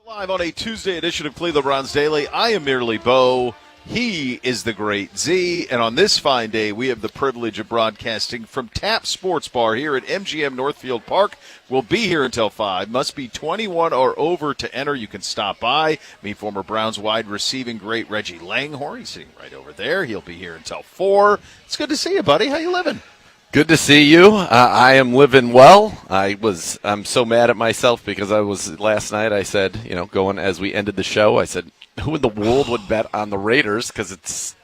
Live on a Tuesday edition of Cleveland Browns Daily. I am merely Bo. He is the great Z. And on this fine day, we have the privilege of broadcasting from Tap Sports Bar here at MGM Northfield Park. We'll be here until 5. Must be 21 or over to enter. You can stop by. Meet former Browns wide receiving great Reggie Langhorne. He's sitting right over there. He'll be here until 4. It's good to see you, buddy. How you living? Good to see you. I am living well. I'm so mad at myself because last night I said, going as we ended the show, I said, who in the world would bet on the Raiders? Because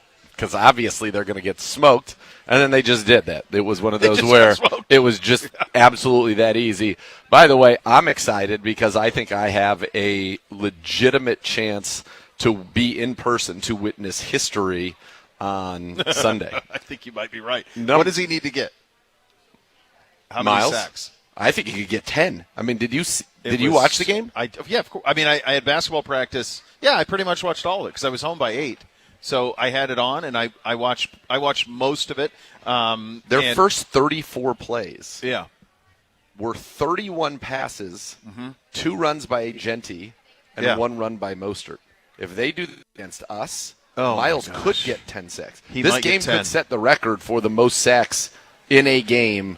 obviously they're going to get smoked. And then they just did that. It was one of those where it was just absolutely that easy. By the way, I'm excited because I think I have a legitimate chance to be in person to witness history on Sunday. I think you might be right. No. What does he need to get? How Miles? many sacks? I think he could get 10. I mean, did you watch the game? Yeah, of course. I mean, I had basketball practice. Yeah, I pretty much watched all of it because I was home by 8. So I had it on, and I watched most of it. Their first 34 plays were 31 passes, 2 runs by Genti, and 1 run by Mostert. If they do that against us, Miles could get 10 sacks. This game could set the record for the most sacks in a game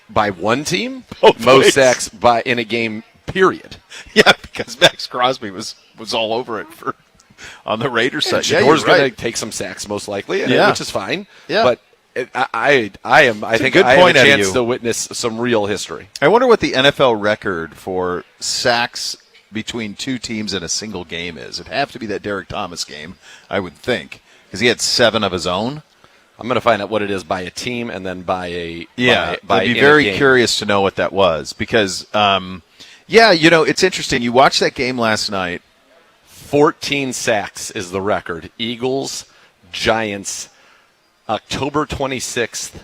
by one team, most sacks in a game, period. Yeah, because Max Crosby was all over it on the Raiders side. Shadour's going to take some sacks most likely, which is fine. Yeah. But I think I have a chance to witness some real history. I wonder what the NFL record for sacks between two teams in a single game is. It'd have to be that Derek Thomas game, I would think, because he had 7 of his own. I'm going to find out what it is by a team and then by a I'd be very curious to know what that was because, it's interesting. You watched that game last night. 14 sacks is the record. Eagles, Giants, October 26th,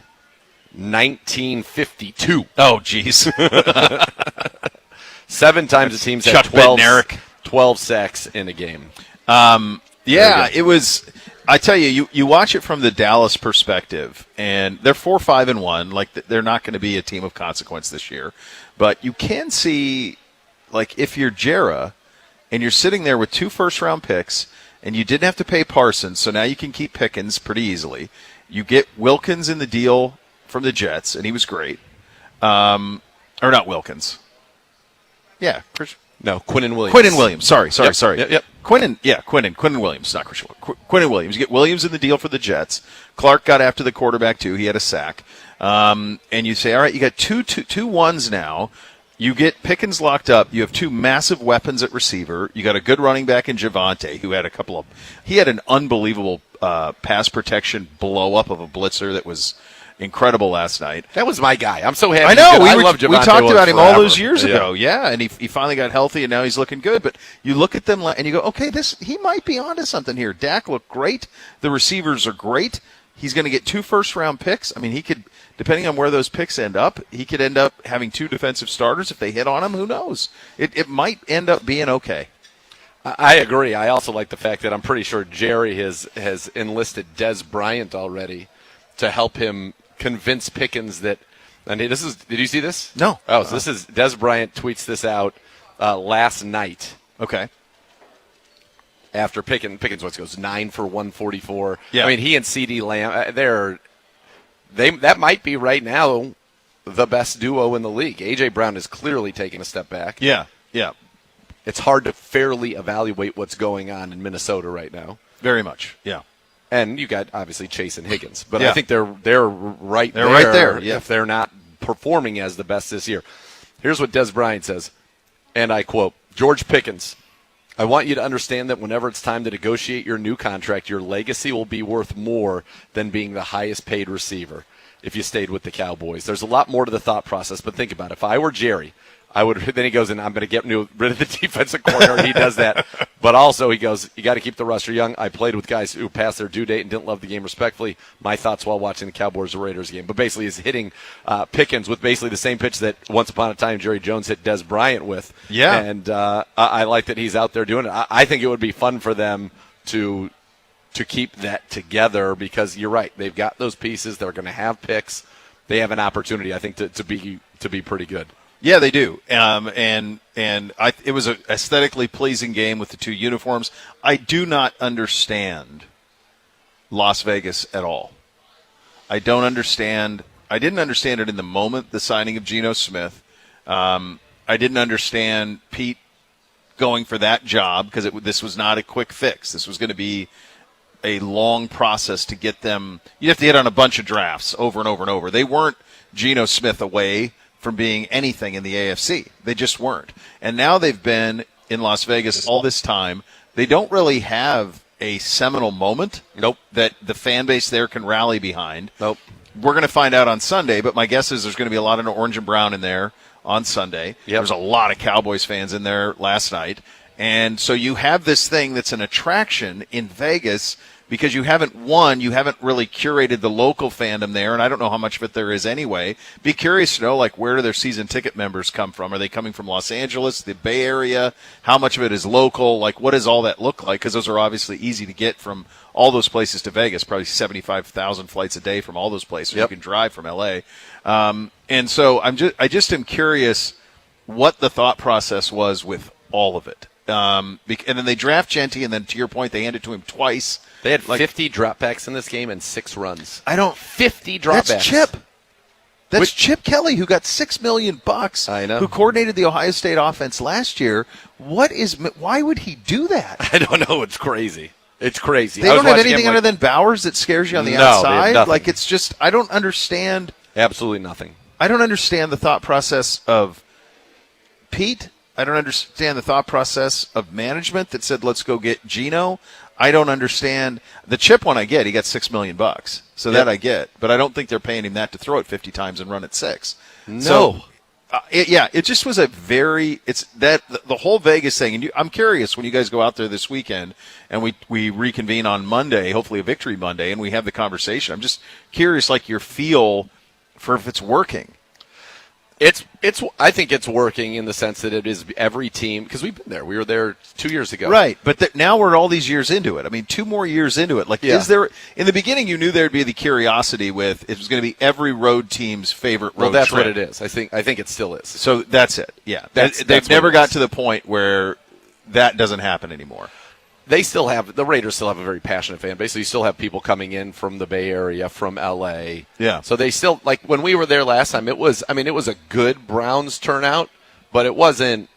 1952. Oh, geez. 7 times the team's had 12 sacks in a game. It was – I tell you, you watch it from the Dallas perspective, and they're 4-5-1. Like, they're not going to be a team of consequence this year. But you can see, like, if you're Jera and you're sitting there with 2 first-round picks and you didn't have to pay Parsons, so now you can keep Pickens pretty easily. You get Wilkins in the deal from the Jets, and he was great. Or not Wilkins. Yeah, No, Quinnen Williams. Quinnen Williams. Sorry. Yep. Quinnen Williams, not Christian. Quinnen Williams. You get Williams in the deal for the Jets. Clark got after the quarterback, too. He had a sack. And you say, all right, you got two ones now. You get Pickens locked up. You have 2 massive weapons at receiver. You got a good running back in Javonte, who had he had an unbelievable pass protection blow-up of a blitzer that was incredible last night. That was my guy. I'm so happy. I know. We talked about him all those years ago. Yeah, and he finally got healthy, and now he's looking good. But you look at them and you go, okay, he might be onto something here. Dak looked great. The receivers are great. He's going to get 2 first-round picks. I mean, he could, depending on where those picks end up, he could end up having 2 defensive starters. If they hit on him, who knows? It might end up being okay. I agree. I also like the fact that I'm pretty sure Jerry has enlisted Dez Bryant already to help him convince Pickens that. And did you see this? No. Oh, so this is Dez Bryant tweets this out last night. Okay. After Pickens goes 9 for 144. Yeah. I mean, he and CeeDee Lamb, that might be right now the best duo in the league. A.J. Brown is clearly taking a step back. Yeah. It's hard to fairly evaluate what's going on in Minnesota right now. Very much. Yeah. And you got obviously Chase and Higgins, but I think they're right there. They're right there. Yeah. If they're not performing as the best this year. Here's what Dez Bryant says, and I quote: George Pickens, I want you to understand that whenever it's time to negotiate your new contract, your legacy will be worth more than being the highest paid receiver if you stayed with the Cowboys. There's a lot more to the thought process, but think about it. If I were Jerry, I would. Then he goes, and I'm going to get rid of the defensive corner. He does that. But also he goes, you got to keep the roster young. I played with guys who passed their due date and didn't love the game respectfully. My thoughts while watching the Cowboys-Raiders game. But basically he's hitting Pickens with basically the same pitch that once upon a time Jerry Jones hit Dez Bryant with. Yeah. And I like that he's out there doing it. I think it would be fun for them to keep that together because you're right. They've got those pieces. They're going to have picks. They have an opportunity, I think, to be pretty good. Yeah, they do. It was an aesthetically pleasing game with the two uniforms. I do not understand Las Vegas at all. I don't understand. I didn't understand it in the moment, the signing of Geno Smith. I didn't understand Pete going for that job because this was not a quick fix. This was going to be a long process to get them. You have to hit on a bunch of drafts over and over and over. They weren't Geno Smith away from being anything in the AFC. They just weren't. And now they've been in Las Vegas all this time. They don't really have a seminal moment that the fan base there can rally behind. Nope. We're going to find out on Sunday, but my guess is there's going to be a lot of orange and brown in there on Sunday. Yep. There's a lot of Cowboys fans in there last night. And so you have this thing that's an attraction in Vegas because you haven't really curated the local fandom there, and I don't know how much of it there is anyway. Be curious to know, like, where do their season ticket members come from? Are they coming from Los Angeles, the Bay Area? How much of it is local? Like, what does all that look like? Because those are obviously easy to get from all those places to Vegas, probably 75,000 flights a day from all those places. Yep. You can drive from L.A. And so I just am curious what the thought process was with all of it. And then they draft Genty, and then to your point, they hand it to him twice. They had 50 dropbacks in this game and 6 runs. 50 dropbacks. That's Chip. That's Chip Kelly, who got $6 million. I know. Who coordinated the Ohio State offense last year. Why would he do that? I don't know. It's crazy. It's crazy. They don't have anything other than Bowers that scares you on the outside. They have nothing. Like, it's just, I don't understand. Absolutely nothing. I don't understand the thought process of Pete. I don't understand the thought process of management that said, let's go get Geno. I don't understand the Chip one. I get he got $6 million, so that I get, but I don't think they're paying him that to throw it 50 times and run it 6. No, so, it just was the whole Vegas thing. And I'm curious when you guys go out there this weekend and we reconvene on Monday, hopefully a victory Monday, and we have the conversation. I'm just curious, like, your feel for if it's working. I think it's working in the sense that it is every team, because we've been there. We were there 2 years ago. Right, but now we're all these years into it. I mean, 2 more years into it. Like, is there, in the beginning you knew there'd be the curiosity with it was going to be every road team's favorite road Well, that's trip. what it is. I think it still is. So that's it. Yeah. They've never got to the point where that doesn't happen anymore. The Raiders still have a very passionate fan base. So you still have people coming in from the Bay Area, from LA. Yeah. So they still, like, when we were there last time, it was a good Browns turnout, but it wasn't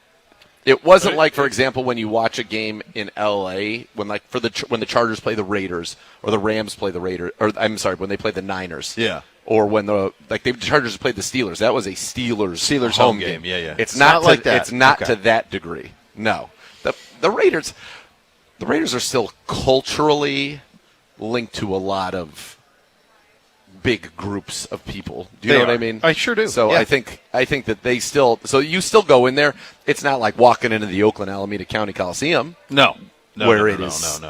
like, for example, when you watch a game in LA when the Chargers play the Raiders or the Rams play the Raiders, or I'm sorry, when they play the Niners. Yeah. Or when the Chargers played the Steelers. That was a Steelers home game. Yeah. It's not like that. It's not Okay. to that degree. No. The Raiders are still culturally linked to a lot of big groups of people. Do you know what I mean? I sure do. So yeah. I think that they still. So you still go in there. It's not like walking into the Oakland Alameda County Coliseum. No. Where it is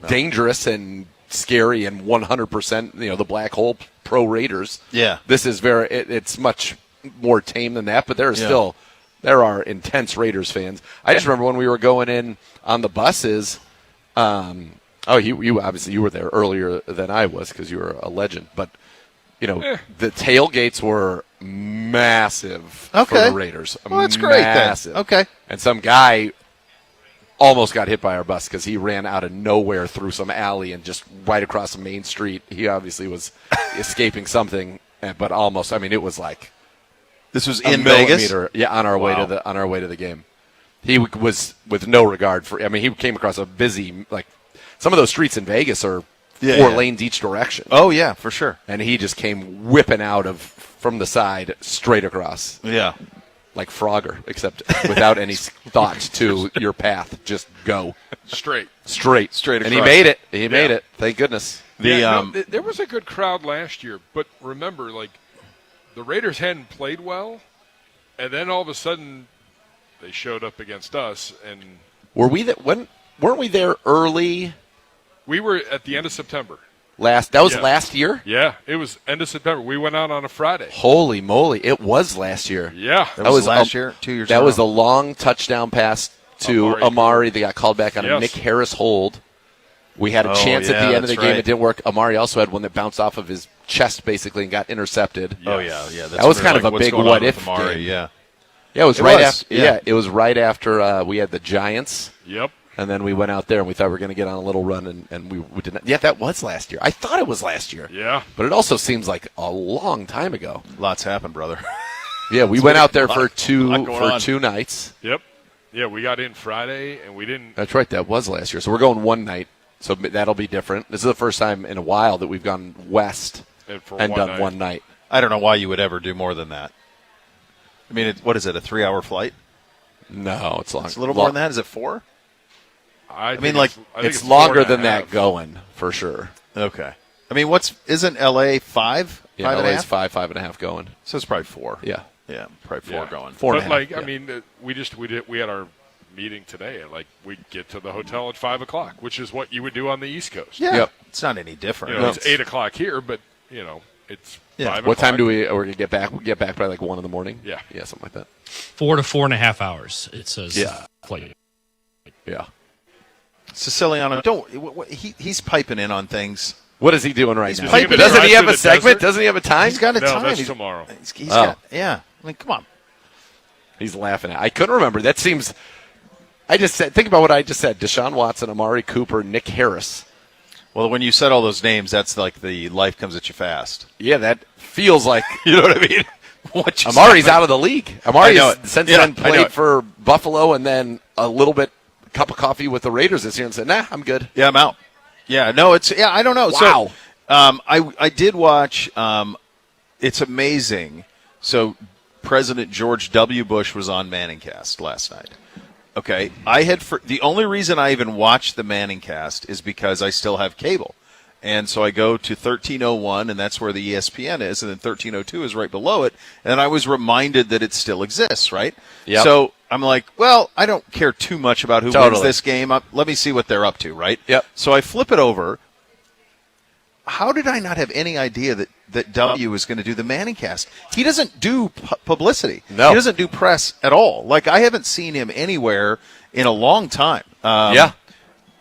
dangerous and scary and 100%. The black hole pro Raiders. Yeah. This is it's much more tame than that. But there are intense Raiders fans. I just remember when we were going in on the buses. You obviously you were there earlier than I was because you were a legend. But the tailgates were massive for the Raiders. Well, that's great. Massive. Then. Okay. And some guy almost got hit by our bus because he ran out of nowhere through some alley and just right across the main street. He obviously was escaping something, but almost. I mean, it was like this was in Vegas. Yeah, on our way to the game. He was with no regard for. I mean, he came across a busy, like, some of those streets in Vegas are 4 lanes each direction. Oh yeah, for sure. And he just came whipping out from the side straight across. Yeah, like Frogger, except without any thought to your path. Just go straight across. And he made it. He made it. Thank goodness. There was a good crowd last year, but remember, like, the Raiders hadn't played well, and then all of a sudden they showed up against us, and weren't we there early? We were at the end of September. That was last year? Yeah, it was end of September. We went out on a Friday. Holy moly, it was last year. Yeah. That was last year, 2 years ago. That was a long touchdown pass to Amari. They got called back on a Nick Harris hold. We had a chance at the end of the game. It didn't work. Amari also had one that bounced off of his chest, basically, and got intercepted. Oh, yeah. That was kind of a big what-if game. Yeah. Yeah, it was It right was, after. yeah. Yeah, it was right after we had the Giants. Yep. And then we went out there and we thought we were going to get on a little run, and we did not. Yeah, that was last year. I thought it was last year. Yeah. But it also seems like a long time ago. Lots happened, brother. Yeah, we went out there for lot going on. 2 nights. Yep. Yeah, we got in Friday, and we didn't. That's right. That was last year. So we're going one night. So that'll be different. This is the first time in a while that we've gone west and done one night. I don't know why you would ever do more than that. I mean, what is it, a 3-hour flight? No, it's long. It's a little more than that. Is it 4? I mean, think like, I think It's longer 4.5. than that going, for sure. Okay. I mean, isn't LA 5? Yeah, 5 and a LA's half? 5.5 going. So it's probably 4. Yeah. Yeah, probably 4 Yeah. going. 4 But and a half, like, yeah. I mean, we had our meeting today. Like, we get to the hotel at 5:00, which is what you would do on the East Coast. Yeah. Yep. It's not any different. You know, No. it's 8:00 here, but it's Yeah. 5:00. What time do we get back? We get back by like 1 in the morning? Yeah. Yeah, something like that. 4 to 4.5 hours. It says. Yeah. Flight. Yeah. Siciliano, he's piping in on things. What is he doing right He's now? piping Doesn't right he have through a the segment? desert? Doesn't he have a time? He's got a No, time. that's He's- tomorrow. He's Oh. got, yeah. I mean, come on. He's laughing at. I couldn't remember. That seems. I just said. Think about what I just said. Deshaun Watson, Amari Cooper, Nick Harris. Well, when you said all those names, that's like the life comes at you fast. Yeah, that feels like. You know what I mean? What you Amari's said. out of the league. I Amari's know it. since Yeah, then I know played it. for Buffalo and then a little bit cup of coffee with the Raiders this year and said, "Nah, I'm good." Yeah, I'm out. Yeah, no, I don't know. Wow. So, I did watch. It's amazing. So, President George W. Bush was on Manningcast last night. Okay, the only reason I even watched the Manningcast is because I still have cable, and so I go to 1301, and that's where the ESPN is, and then 1302 is right below it, and I was reminded that it still exists, right? Yep. So I'm like, well, I don't care too much about who wins Totally. this game. Let me see what they're up to, right? Yep. So I flip it over. How did I not have any idea that W was going to do the Manningcast? He doesn't do publicity. No. He doesn't do press at all. Like, I haven't seen him anywhere in a long time. Yeah.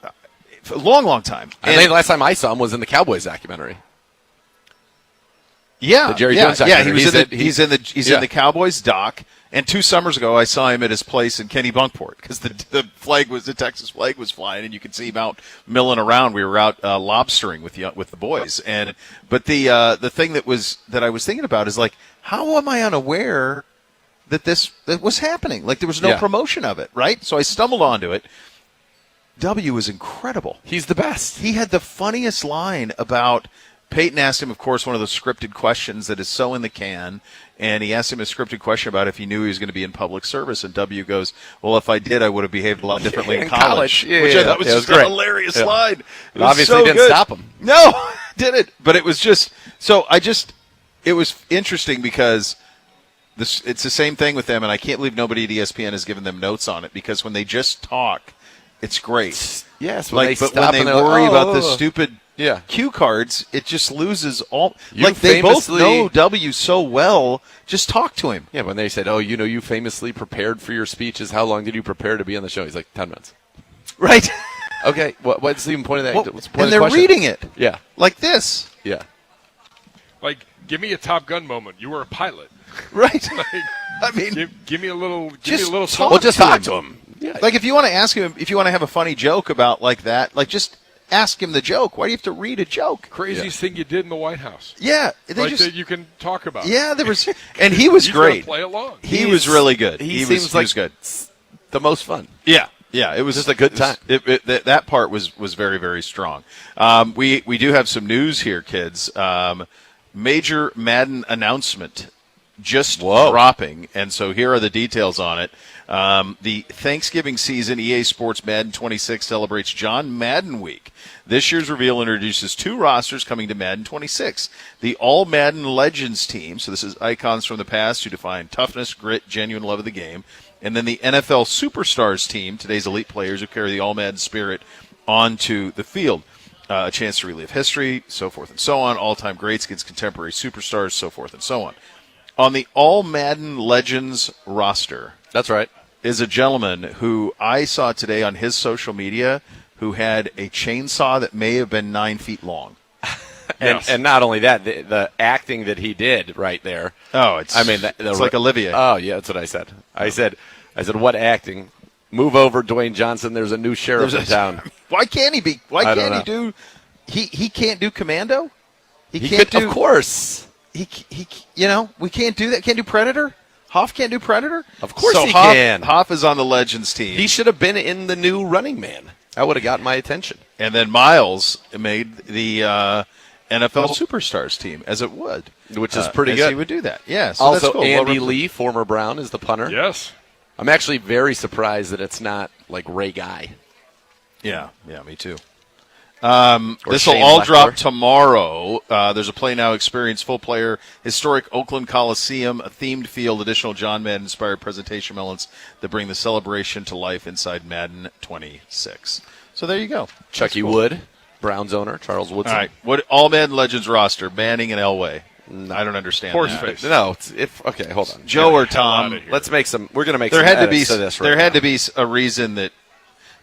A long, long time. I think the last time I saw him was in the Cowboys documentary. Yeah, The Jerry yeah, Jones yeah. documentary. He's in the Cowboys doc. And 2 summers ago, I saw him at his place in Kennebunkport because the Texas flag was flying, and you could see him out milling around. We were out lobstering with the boys, but the thing that I was thinking about is, like, how am I unaware that was happening? Like, there was no promotion of it, right? So I stumbled onto it. W was incredible. He's the best. He had the funniest line about. Peyton asked him, of course, one of those scripted questions that is so in the can, and he asked him a scripted question about if he knew he was going to be in public service, and W goes, well, if I did, I would have behaved a lot differently in college. Yeah, which I thought was it just was great. a hilarious Yeah. line. It was Obviously so didn't good. stop him. No, didn't. But it was just so it was interesting because it's the same thing with them, and I can't believe nobody at ESPN has given them notes on it, because when they just talk, it's great. Yes, But stop when they and they're like, worry about the "Oh." stupid cue cards, it just loses all. You Like, they both famously- know W so well. Just talk to him. Yeah, when they said, "Oh, you famously prepared for your speeches. How long did you prepare to be on the show?" He's like, 10 minutes. Right. Okay, what's the point of that? Well, What's the point and of the they're question? reading it Yeah, like this. yeah. Like, give me a Top Gun moment. You were a pilot. Right. Like, I mean, give me a little. Give Just me a little. talk something. Well, just to talk him. to him. Yeah, like, if you want to ask him, if you want to have a funny joke about like that, like, just ask him the joke. Why do you have to read a joke? Craziest thing you did in the White House. Yeah. They Like just, that you can talk about. yeah, there was, and he was He's gonna great. Play along. He was really good. He was, seems he like was good. the most fun. Yeah, yeah, it was Just a good time. That part was very, very strong. We do have some news here, kids. Major Madden announcement just dropping, and so here are the details on it. The Thanksgiving season EA Sports Madden 26 celebrates John Madden Week. This year's reveal introduces 2 rosters coming to Madden 26. The All Madden Legends team, so this is icons from the past who define toughness, grit, genuine love of the game. And then the NFL Superstars team, today's elite players who carry the All Madden spirit onto the field. A chance to relive history, so forth and so on. All-time greats against contemporary superstars, so forth and so on. On the All Madden Legends roster That's right. is a gentleman who I saw today on his social media who had a chainsaw that may have been 9 feet long. And not only that, the acting that he did right there. Oh, it's like Olivier. Oh, yeah, that's what I said. I said, what acting? Move over, Dwayne Johnson. There's a new sheriff in town. Why can't he be? Why can't he do? He can't do Commando. He can't do. Of course. He we can't do that. Can't do Predator. Hoff can't do Predator. Of course he Hoff, can. Hoff is on the Legends team. He should have been in the new Running Man. That would have gotten my attention. And then Miles made the NFL Superstars team, as it would, which is pretty good. He would do that. Yeah. So also, that's cool. Andy Lee, former Brown, is the punter. Yes. I'm actually very surprised that it's not like Ray Guy. Yeah, me too. This will Shane all Lechler. drop tomorrow. There's a Play Now Experience full player, historic Oakland Coliseum, a themed field, additional John Madden-inspired presentation elements that bring the celebration to life inside Madden 26. So there you go. Chucky Wood, Browns owner, Charles Woodson. All right, what all Madden Legends roster, Manning and Elway. No. I don't understand Horseface. No, okay, hold on. Joe or Tom. Let's make some. We're going to make there some had to edits be to this. Right there had now. to be a reason that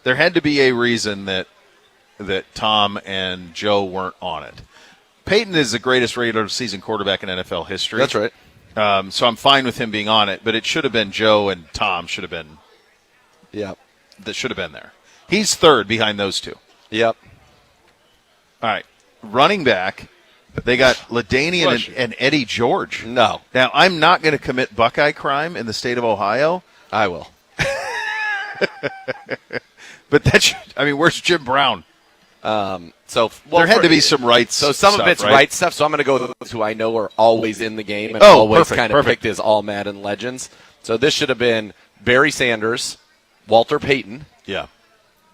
there had to be a reason that Tom and Joe weren't on it. Peyton is the greatest regular season quarterback in NFL history. That's right. So I'm fine with him being on it, but it should have been Joe and Tom should have been. Yep. That should have been there. He's third behind those two. Yep. All right, running back. They got LaDainian and Eddie George. No. Now, I'm not going to commit Buckeye crime in the state of Ohio. I will. But where's Jim Brown? There had to be some rights. So some stuff, of it's right? right stuff. So I'm going to go with those who I know are always in the game and perfect. picked as all Madden legends. So this should have been Barry Sanders, Walter Payton. Yeah.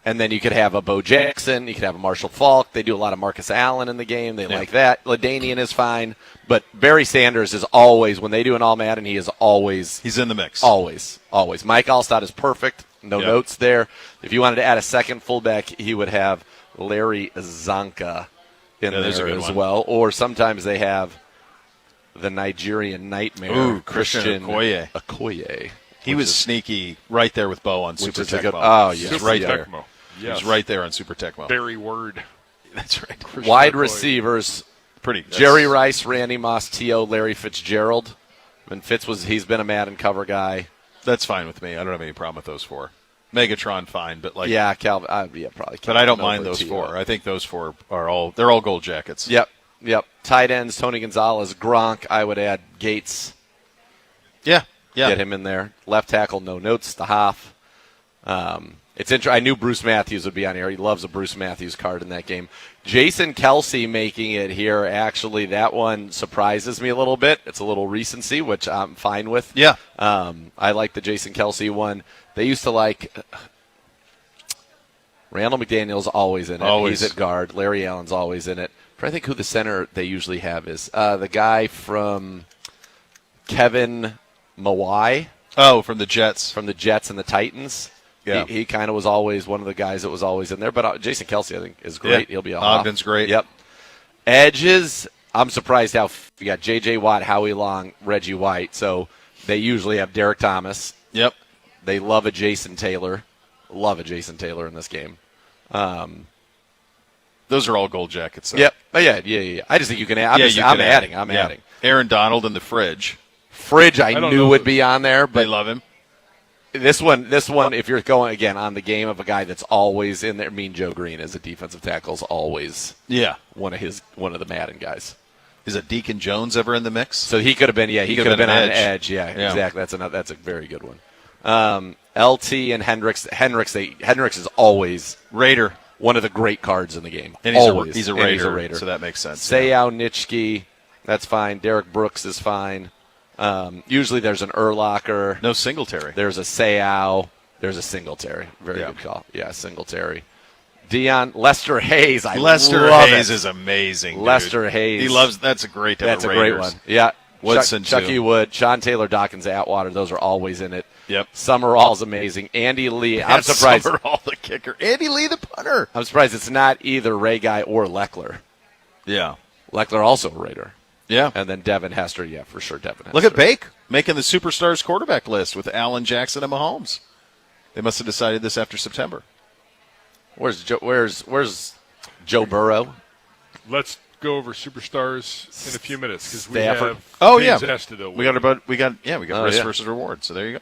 And then you could have a Bo Jackson. You could have a Marshall Faulk. They do a lot of Marcus Allen in the game. They like that. LaDainian is fine. But Barry Sanders is always, when they do an all Madden, he is always. He's in the mix. Always. Mike Allstott is perfect. No notes there. If you wanted to add a second fullback, he would have Larry Zonka in there as well. Or sometimes they have the Nigerian Nightmare, Christian Okoye. He was sneaky right there with Bo on Super Tecmo. Oh, yeah. He's right there. Tecmo. He was right there on Super Tecmo. Barry Word. That's right. Christian Wide McCoy. receivers, Pretty. Jerry Rice, Randy Moss, T.O., Larry Fitzgerald. And he's been a Madden cover guy. That's fine with me. I don't have any problem with those four. Megatron, fine, but like Calvin. Probably. But Calvin I don't over mind those T.O. four. I think those four are all gold jackets. Yep. Tight ends, Tony Gonzalez, Gronk. I would add Gates. Yeah. Get him in there. Left tackle, no notes to Hoff. It's interesting. I knew Bruce Matthews would be on here. He loves a Bruce Matthews card in that game. Jason Kelsey making it here. Actually, that one surprises me a little bit. It's a little recency, which I'm fine with. Yeah. I like the Jason Kelsey one. They used to like Randall McDaniel's always in it. Always. He's at guard. Larry Allen's always in it. I'm trying to think who the center they usually have is. The guy from Kevin Mawai. Oh, from the Jets. From the Jets and the Titans. Yeah. He kind of was always one of the guys that was always in there. But Jason Kelsey, I think, is great. Yeah. He'll be all Ogden's great. Yep. Edges, I'm surprised how you got J.J. Watt, Howie Long, Reggie White. So they usually have Derek Thomas. Yep. They love a Jason Taylor. Love a Jason Taylor in this game. Those are all gold jackets. Though. Yep. Oh, yeah. I just think you can add. I'm adding. Aaron Donald in the fridge. Fridge, I knew would be on there, but They love him. This one, if you're going again on the game of a guy that's always in there, Mean Joe Green as a defensive tackle is always one of the Madden guys. Is a Deacon Jones ever in the mix? So he could have been, he could have been on edge. Yeah, exactly. That's a very good one. LT and Hendricks. Hendricks is always Raider, one of the great cards in the game. And he's a Raider, so that makes sense. Sayao Nitschke, that's fine. Derek Brooks is fine. Usually there's an Urlacher. No Singletary. There's a Sayao. There's a Singletary. Very good call. Yeah, Singletary. Lester Hayes. Lester Hayes is amazing. Dude. Lester Hayes. That's a great. That's a great one. Yeah. Woodson, Chucky Wood, Sean Taylor, Dawkins, Atwater. Those are always in it. Yep. Summerall's amazing. Andy Lee. I'm surprised. Summerall, the kicker. Andy Lee, the punter. I'm surprised it's not either Ray Guy or Leckler. Yeah. Leckler also a Raider. Yeah. And then Devin Hester. Yeah, for sure, Devin Hester. Look at Bake making the Superstars quarterback list with Allen, Jackson, and Mahomes. They must have decided this after September. Where's Joe Burrow? Let's go over superstars in a few minutes because we Stafford. have Zastudil. We got risk yeah. versus reward. So there you go.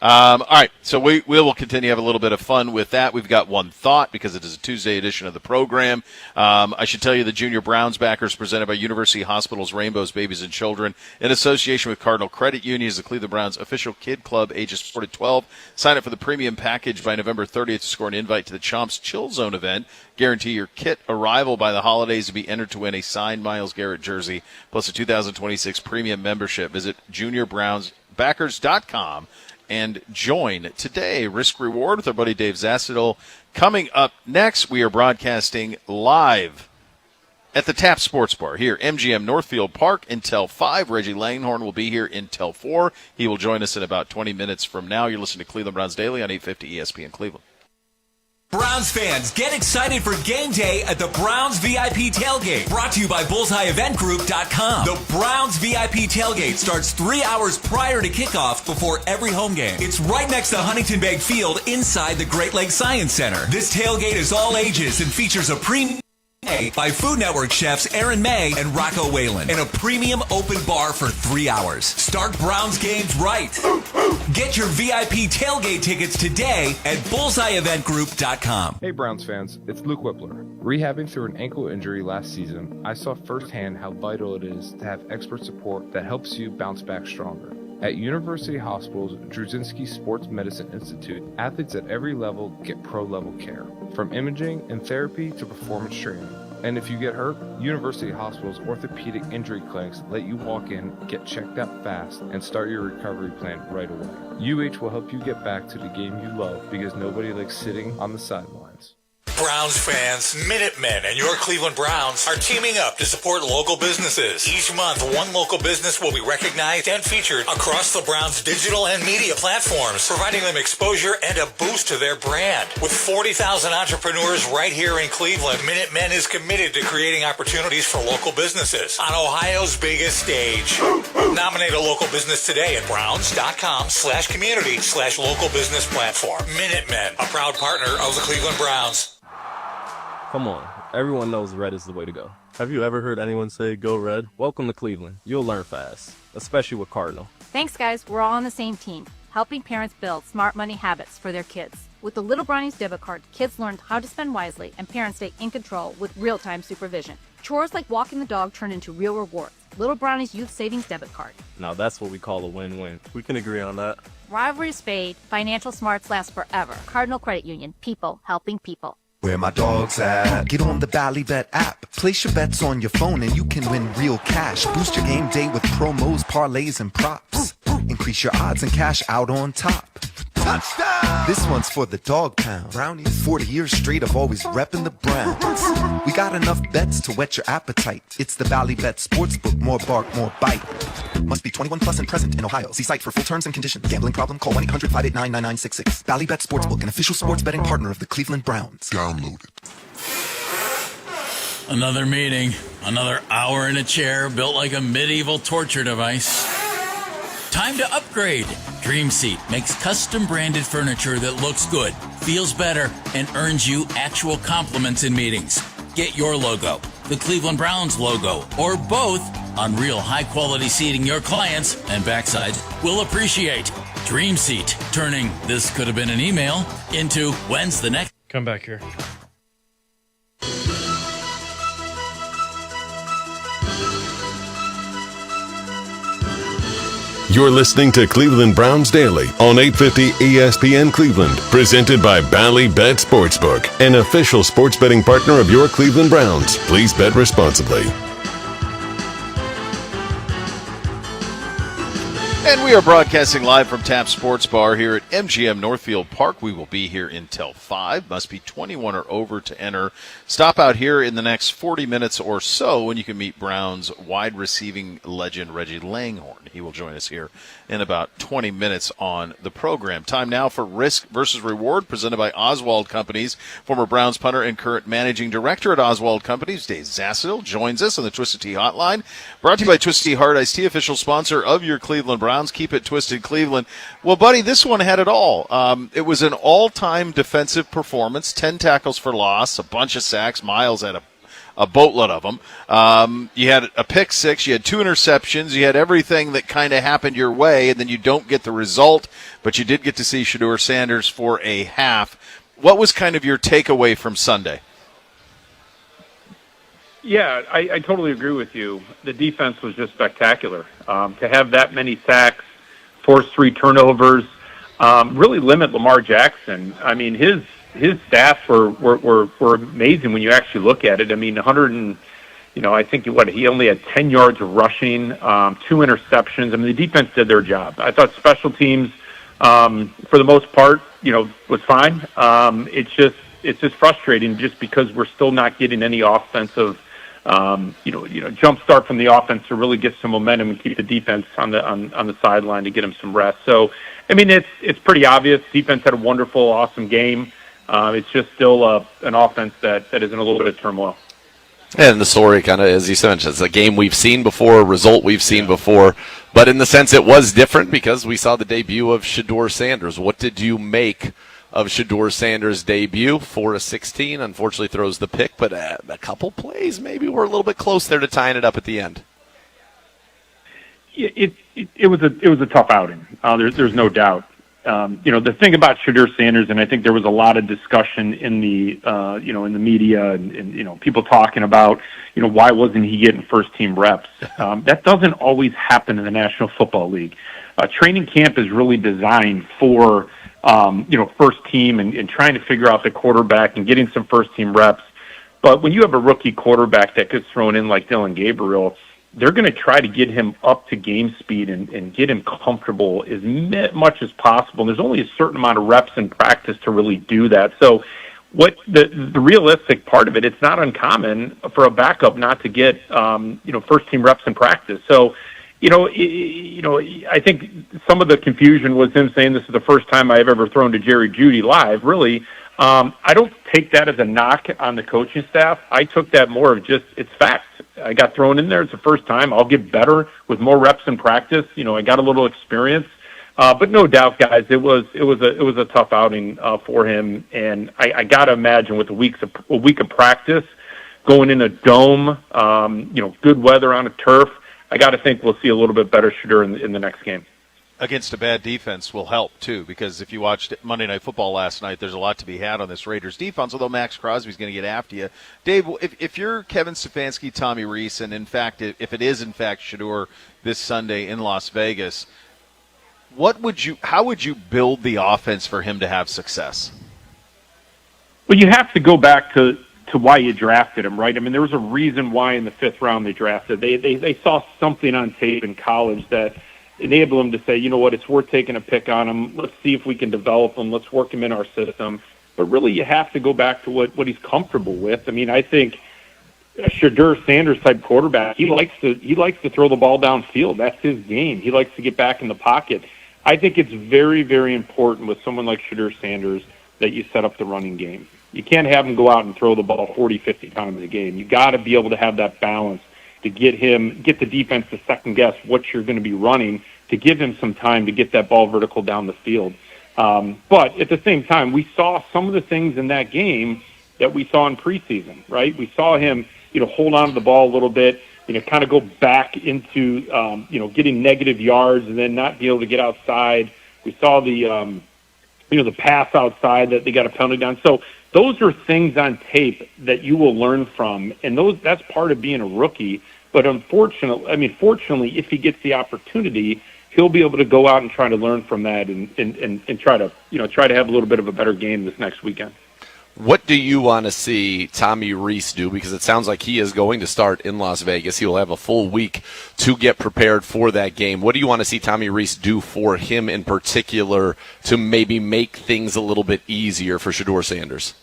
All right, so we will continue to have a little bit of fun with that. We've got one thought because it is a Tuesday edition of the program. I should tell you the Junior Browns backers presented by University Hospitals, Rainbows, Babies, and Children in association with Cardinal Credit Union is the Cleveland Browns official kid club ages 4 to 12. Sign up for the premium package by November 30th to score an invite to the Chomps Chill Zone event. Guarantee your kit arrival by the holidays to be entered to win a signed Myles Garrett jersey plus a 2026 premium membership. Visit juniorbrownsbackers.com and join today. Risk Reward with our buddy Dave Zastudil. Coming up next, we are broadcasting live at the Tap Sports Bar here, MGM Northfield Park until 5. Reggie Langhorne will be here until 4. He will join us in about 20 minutes from now. You're listening to Cleveland Browns Daily on 850 ESPN Cleveland. Browns fans, get excited for game day at the Browns VIP Tailgate. Brought to you by BullseyeEventGroup.com. The Browns VIP Tailgate starts 3 hours prior to kickoff before every home game. It's right next to Huntington Bank Field inside the Great Lakes Science Center. This tailgate is all ages and features a premium by Food Network chefs Aaron May and Rocco Whalen and a premium open bar for 3 hours. Start Browns games right. Get your VIP tailgate tickets today at BullseyeEventGroup.com. Hey Browns fans, it's Luke Whippler. Rehabbing through an ankle injury last season, I saw firsthand how vital it is to have expert support that helps you bounce back stronger. At University Hospital's Drzezinski Sports Medicine Institute, athletes at every level get pro-level care, from imaging and therapy to performance training. And if you get hurt, University Hospital's orthopedic injury clinics let you walk in, get checked out fast, and start your recovery plan right away. UH will help you get back to the game you love because nobody likes sitting on the sidelines. Browns fans, Minutemen and your Cleveland Browns are teaming up to support local businesses. Each month, one local business will be recognized and featured across the Browns' digital and media platforms, providing them exposure and a boost to their brand. With 40,000 entrepreneurs right here in Cleveland, Minutemen is committed to creating opportunities for local businesses on Ohio's biggest stage. Nominate a local business today at browns.com/community/local business platform. Minutemen, a proud partner of the Cleveland Browns. Come on, everyone knows red is the way to go. Have you ever heard anyone say go red? Welcome to Cleveland. You'll learn fast, especially with Cardinal. Thanks, guys. We're all on the same team, helping parents build smart money habits for their kids. With the Little Brownies debit card, kids learn how to spend wisely and parents stay in control with real-time supervision. Chores like walking the dog turn into real rewards. Little Brownies Youth Savings Debit Card. Now that's what we call a win-win. We can agree on that. Rivalries fade, financial smarts last forever. Cardinal Credit Union, people helping people. Where my dog's at? Get on the Ballybet app. Place your bets on your phone and you can win real cash. Boost your game day with promos, parlays, and props. Increase your odds and cash out on top. Touchdown! This one's for the dog pound. Brownies, 40 years straight of always repping the Browns. We got enough bets to whet your appetite. It's the Ballybet Sportsbook. More bark, more bite. Must be 21 plus and present in Ohio. See site for full terms and conditions. Gambling problem? Call 1-800-589-9966. Ballybet Sportsbook, an official sports betting partner of the Cleveland Browns. Download it. Another meeting. Another hour in a chair built like a medieval torture device. Time to upgrade. Dream Seat makes custom branded furniture that looks good, feels better, and earns you actual compliments in meetings. Get your logo, the Cleveland Browns logo, or both on real high-quality seating your clients and backside will appreciate. Dream Seat, turning this could have been an email into when's the next... Come back here. You're listening to Cleveland Browns Daily on 850 ESPN Cleveland, presented by Ballybet Sportsbook, an official sports betting partner of your Cleveland Browns. Please bet responsibly. And we are broadcasting live from Tap Sports Bar here at MGM Northfield Park. We will be here until 5. Must be 21 or over to enter. Stop out here in the next 40 minutes or so, and you can meet Browns wide receiving legend Reggie Langhorne. He will join us here in about 20 minutes on the program. Time now for Risk versus Reward, presented by Oswald Companies. Former Browns punter and current managing director at Oswald Companies, Dave Zastudil, joins us on the Twisted Tea Hotline. Brought to you by Twisted Tea Hard Iced Tea, official sponsor of your Cleveland Browns. Keep it twisted, Cleveland. Well, buddy, this one had it all. It was an all-time defensive performance, 10 tackles for loss, a bunch of sacks. Myles had a boatload of them. You had a pick six, you had 2 interceptions, you had everything that kind of happened your way, and then you don't get the result, but you did get to see Shedeur Sanders for a half. What was kind of your takeaway from Sunday? Yeah, I totally agree with you. The defense was just spectacular. To have that many sacks, force 3 turnovers, really limit Lamar Jackson. I mean, his stats were amazing when you actually look at it. I mean, I think he only had 10 yards of rushing, 2 interceptions. I mean, the defense did their job. I thought special teams, for the most part, was fine. It's just frustrating just because we're still not getting any offensive, jump start from the offense to really get some momentum and keep the defense on the sideline to get them some rest. So, I mean, it's pretty obvious. Defense had a wonderful, awesome game. It's just still an offense that is in a little bit of turmoil. And the story kind of, as you mentioned, it's a game we've seen before, a result we've seen before. But in the sense it was different because we saw the debut of Shedeur Sanders. What did you make of Shedeur Sanders' debut? 4-16, unfortunately throws the pick, but a couple plays maybe were a little bit close there to tying it up at the end. It was a tough outing. There's no doubt. The thing about Shedeur Sanders, and I think there was a lot of discussion in the in the media and people talking about why wasn't he getting first team reps? That doesn't always happen in the National Football League. Training camp is really designed for first team and trying to figure out the quarterback and getting some first team reps. But when you have a rookie quarterback that gets thrown in like Dylan Gabriel, they're going to try to get him up to game speed and get him comfortable as much as possible. And there's only a certain amount of reps in practice to really do that. So what the realistic part of it, it's not uncommon for a backup not to get, first team reps in practice. So, I think some of the confusion was him saying this is the first time I've ever thrown to Jerry Jeudy live. Really, I don't take that as a knock on the coaching staff. I took that more of just it's fact. I got thrown in there. It's the first time. I'll get better with more reps in practice. I got a little experience, but no doubt, guys, it was a tough outing for him. And I got to imagine with a week of practice, going in a dome, good weather on a turf. I got to think we'll see a little bit better Shedeur in the next game. Against a bad defense will help, too, because if you watched Monday Night Football last night, there's a lot to be had on this Raiders defense, although Max Crosby's going to get after you. Dave, if you're Kevin Stefanski, Tommy Rees, and, in fact, if it is, in fact, Shedeur this Sunday in Las Vegas, how would you build the offense for him to have success? Well, you have to go back to why you drafted him, right? I mean, there was a reason why in the 5th round they drafted. They saw something on tape in college that enable him to say, you know what, it's worth taking a pick on him. Let's see if we can develop him. Let's work him in our system. But really, you have to go back to what he's comfortable with. I mean, I think a Shedeur Sanders type quarterback, he likes to throw the ball downfield. That's his game. He likes to get back in the pocket. I think it's very, very important with someone like Shedeur Sanders that you set up the running game. You can't have him go out and throw the ball 40, 50 times a game. You got to be able to have that balance to get the defense to second guess what you're going to be running, to give him some time to get that ball vertical down the field. But at the same time, we saw some of the things in that game that we saw in preseason, right? We saw him, hold on to the ball a little bit, kind of go back into, getting negative yards and then not be able to get outside. We saw the pass outside that they got a penalty down. So those are things on tape that you will learn from, and that's part of being a rookie. But fortunately, if he gets the opportunity, he'll be able to go out and try to learn from that and try to have a little bit of a better game this next weekend. What do you want to see Tommy Rees do? Because it sounds like he is going to start in Las Vegas. He will have a full week to get prepared for that game. What do you want to see Tommy Rees do for him in particular to maybe make things a little bit easier for Shedeur Sanders?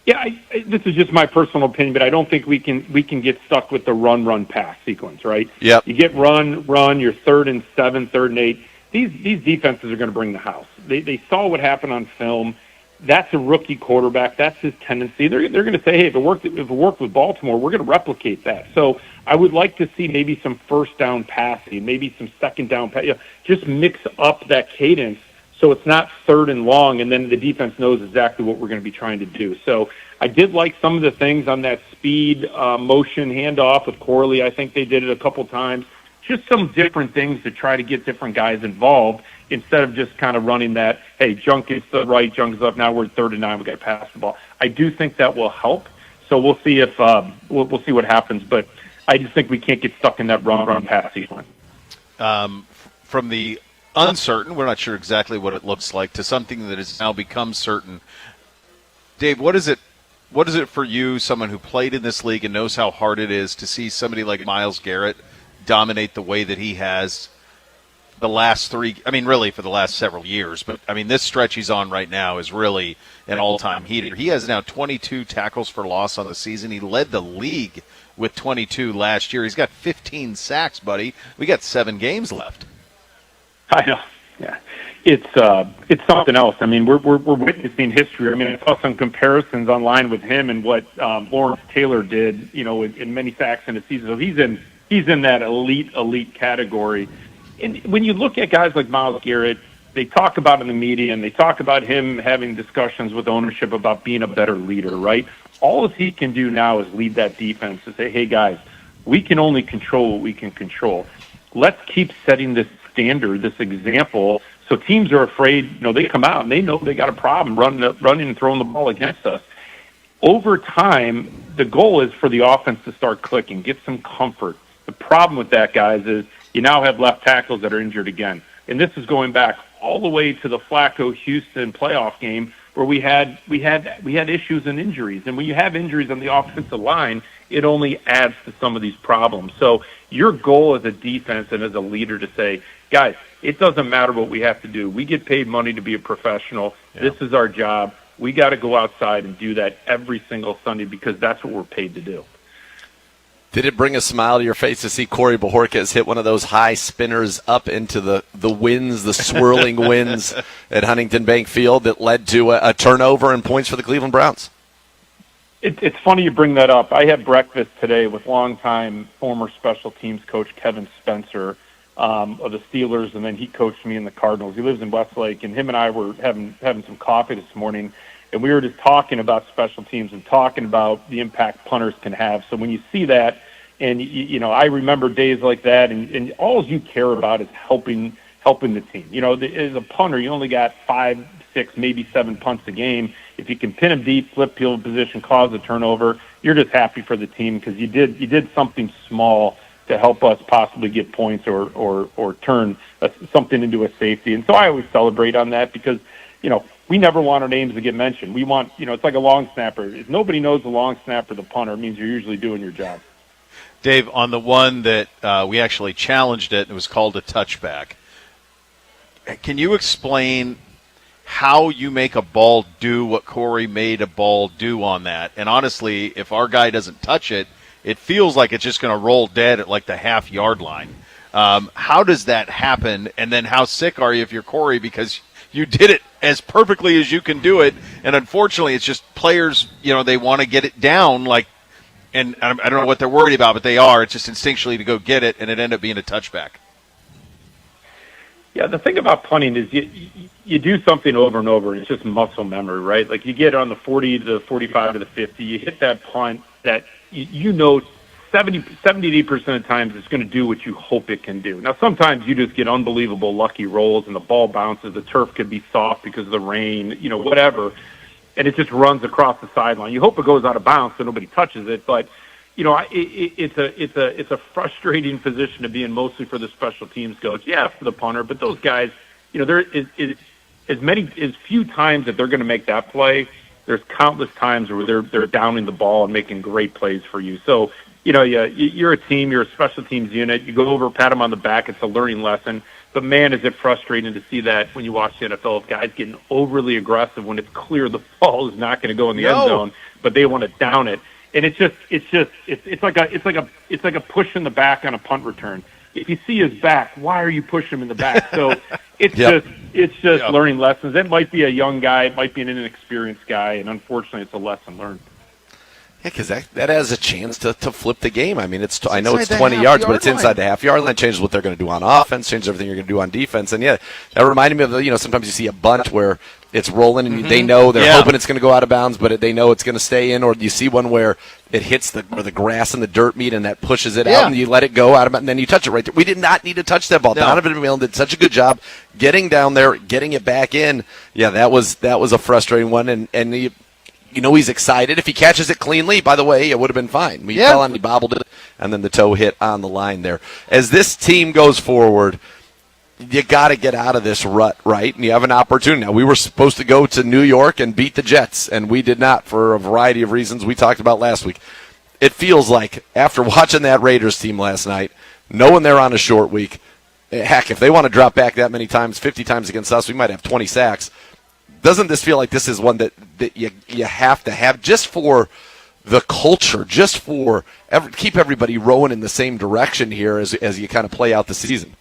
Yeah, this is just my personal opinion, but I don't think we can get stuck with the run-pass sequence, right? Yep. You get run, you're 3rd and 7, 3rd and 8. These defenses are going to bring the house. They saw what happened on film. That's a rookie quarterback. That's his tendency. They're going to say, hey, if it worked with Baltimore, we're going to replicate that. So I would like to see maybe some first down passing, maybe some second down pass. Just mix up that cadence so it's not 3rd and long, and then the defense knows exactly what we're going to be trying to do. So I did like some of the things on that speed motion handoff with Corley. I think they did it a couple times. Just some different things to try to get different guys involved instead of just kind of running that, hey, junk is the right, junk is left. Now we're 3rd and 9. We got to pass the ball. I do think that will help. So we'll see if we'll see what happens. But I just think we can't get stuck in that run pass sequence. From the uncertain, we're not sure exactly what it looks like, to something that has now become certain. Dave, what is it for you, someone who played in this league and knows how hard it is, to see somebody like Myles Garrett dominate the way that he has the last really for the last several years, but this stretch he's on right now is really an all-time heater. He has now 22 tackles for loss on the season. He led the league with 22 last year. He's got 15 sacks, buddy. We got 7 games left. I know. Yeah. It's something else. We're witnessing history. I saw some comparisons online with him and what Lawrence Taylor did, in many sacks in a season. So he's in that elite category. And when you look at guys like Myles Garrett, they talk about in the media and they talk about him having discussions with ownership about being a better leader, right? All he can do now is lead that defense and say, hey, guys, we can only control what we can control. Let's keep setting this standard, this example, so teams are afraid, they come out and they know they got a problem running and throwing the ball against us. Over time, the goal is for the offense to start clicking, get some comfort. The problem with that, guys, is you now have left tackles that are injured again. And this is going back all the way to the Flacco-Houston playoff game where we had issues and injuries. And when you have injuries on the offensive line, it only adds to some of these problems. So your goal as a defense and as a leader to say, guys, it doesn't matter what we have to do. We get paid money to be a professional. Yeah. This is our job. We got to go outside and do that every single Sunday because that's what we're paid to do. Did it bring a smile to your face to see Corey Bojorquez hit one of those high spinners up into the winds, the swirling winds at Huntington Bank Field that led to a turnover and points for the Cleveland Browns? It's funny you bring that up. I had breakfast today with longtime former special teams coach Kevin Spencer of the Steelers, and then he coached me in the Cardinals. He lives in Westlake, and him and I were having some coffee this morning, and we were just talking about special teams and talking about the impact punters can have. So when you see that, and I remember days like that, and all you care about is helping the team. As a punter, you only got 5, 6, maybe 7 punts a game. If you can pin them deep, flip field position, cause a turnover, you're just happy for the team because you did something small to help us possibly get points or turn something into a safety. And so I always celebrate on that because, we never want our names to get mentioned. We want, it's like a long snapper. If nobody knows the long snapper, the punter, it means you're usually doing your job. Dave, on the one that we actually challenged it was called a touchback. Can you explain how you make a ball do what Corey made a ball do on that? And honestly, if our guy doesn't touch it, it feels like it's just going to roll dead at like the half-yard line. How does that happen? And then how sick are you if you're Corey because you did it as perfectly as you can do it, and unfortunately it's just players, they want to get it down, and I don't know what they're worried about, but they are. It's just instinctually to go get it, and it ended up being a touchback. Yeah, the thing about punting is you do something over and over, and it's just muscle memory, right? Like you get on the 40 to the 45 to the 50, you hit that punt that 70 to 80% of the times it's going to do what you hope it can do. Now, sometimes you just get unbelievable lucky rolls and the ball bounces. The turf could be soft because of the rain, whatever, and it just runs across the sideline. You hope it goes out of bounds so nobody touches it, but it's a frustrating position to be in, mostly for the special teams coach. Yeah, for the punter, but those guys, there is as few times that they're going to make that play. There's countless times where they're downing the ball and making great plays for you. So. You're a team, you're a special teams unit. You go over, pat them on the back. It's a learning lesson. But, man, is it frustrating to see that when you watch the NFL of guys getting overly aggressive when it's clear the ball is not going to go in the end zone, but they want to down it. And it's like a push in the back on a punt return. If you see his back, why are you pushing him in the back? So it's just learning lessons. It might be a young guy, it might be an inexperienced guy, and unfortunately it's a lesson learned. because that has a chance to flip the game. I mean, I know it's inside the 20 yards, but half-yard it's inside the half-yard line. Changes what they're going to do on offense, changes everything you're going to do on defense. And, yeah, that reminded me of, sometimes you see a bunt where it's rolling and they know they're hoping it's going to go out of bounds, but they know it's going to stay in. Or you see one where it hits the grass and the dirt meet and that pushes it out, and you let it go out of bounds, and then you touch it right there. We did not need to touch that ball. No. Donovan McMillan did such a good job getting down there, getting it back in. Yeah, that was a frustrating one, and he's excited. If he catches it cleanly, by the way, it would have been fine. He fell on, he bobbled it, and then the toe hit on the line there. As this team goes forward, you got to get out of this rut, right? And you have an opportunity. Now, we were supposed to go to New York and beat the Jets, and we did not for a variety of reasons we talked about last week. It feels like, after watching that Raiders team last night, knowing they're on a short week, heck, if they want to drop back that many times, 50 times against us, we might have 20 sacks. Doesn't this feel like this is one that you have to have just for the culture, just for keep everybody rowing in the same direction here as you kind of play out the season?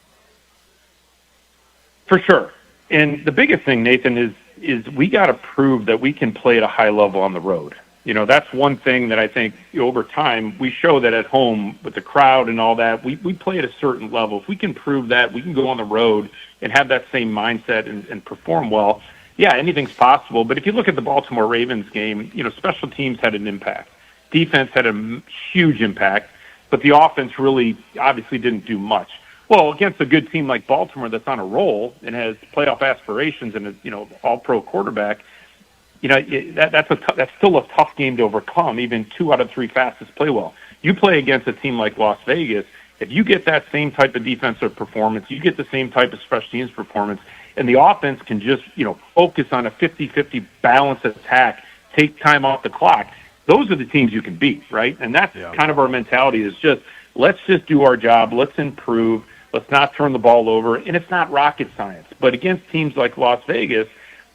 For sure. And the biggest thing, Nathan, is we got to prove that we can play at a high level on the road. That's one thing that I think over time we show that at home with the crowd and all that, we play at a certain level. If we can prove that, we can go on the road and have that same mindset and perform well. Yeah, anything's possible. But if you look at the Baltimore Ravens game, special teams had an impact. Defense had a huge impact, but the offense really obviously didn't do much. Well, against a good team like Baltimore that's on a roll and has playoff aspirations and a all-pro quarterback, that's still a tough game to overcome. Even 2 out of 3 fastest play well. You play against a team like Las Vegas, if you get that same type of defensive performance, you get the same type of special teams performance, and the offense can just, focus on a 50-50 balanced attack, take time off the clock. Those are the teams you can beat, right? And that's kind of our mentality is just, let's just do our job. Let's improve. Let's not turn the ball over. And it's not rocket science. But against teams like Las Vegas,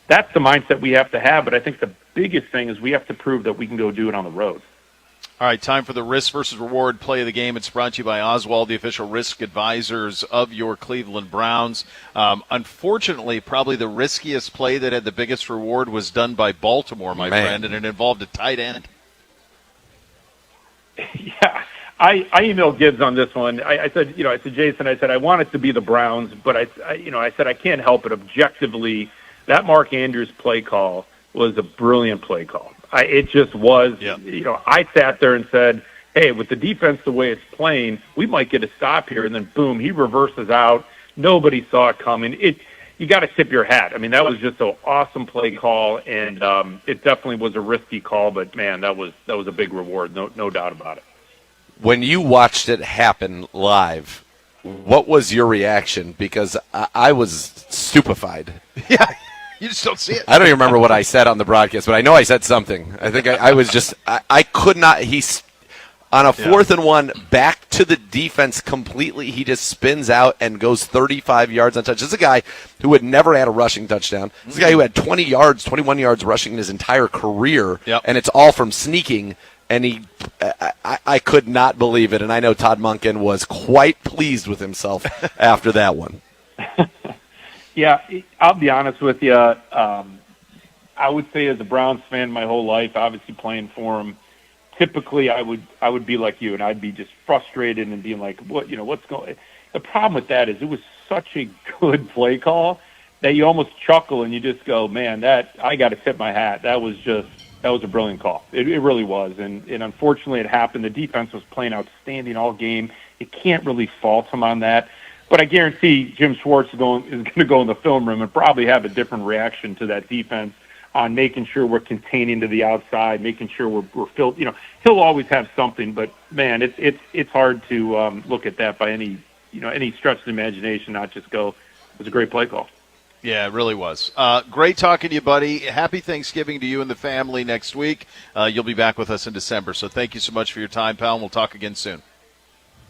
that's the mindset we have to have. But I think the biggest thing is we have to prove that we can go do it on the road. All right, time for the risk versus reward play of the game. It's brought to you by Oswald, the official risk advisors of your Cleveland Browns. Unfortunately, probably the riskiest play that had the biggest reward was done by Baltimore, my friend, and it involved a tight end. Yeah, I emailed Gibbs on this one. I said, Jason, I want it to be the Browns, but I said I can't help it. Objectively, that Mark Andrews play call was a brilliant play call. It just was. I sat there and said, hey, with the defense the way it's playing, we might get a stop here, and then boom, he reverses out. Nobody saw it coming. You got to tip your hat. I mean, that was just an awesome play call, and it definitely was a risky call, but man, that was a big reward, no doubt about it. When you watched it happen live, what was your reaction? Because I was stupefied. Yeah. You just don't see it. I don't even remember what I said on the broadcast, but I know I said something. I think I was just I could not. He's on a 4th and 1, back to the defense completely. He just spins out and goes 35 yards on touch. This is a guy who had never had a rushing touchdown. This is a guy who had 20 yards, 21 yards rushing in his entire career, and it's all from sneaking. And I could not believe it. And I know Todd Monken was quite pleased with himself after that one. Yeah, I'll be honest with you. I would say as a Browns fan my whole life, obviously playing for them, typically I would be like you, and I'd be just frustrated and being like, what's going? The problem with that is it was such a good play call that you almost chuckle and you just go, man, that I got to tip my hat. That was a brilliant call. It really was, and unfortunately it happened. The defense was playing outstanding all game. You can't really fault them on that. But I guarantee Jim Schwartz is going to go in the film room and probably have a different reaction to that defense on making sure we're containing to the outside, making sure we're filled. He'll always have something, but man, it's hard to look at that by any stretch of the imagination. Not just go, it was a great play call. Yeah, it really was. Great talking to you, buddy. Happy Thanksgiving to you and the family next week. You'll be back with us in December. So thank you so much for your time, pal, and we'll talk again soon.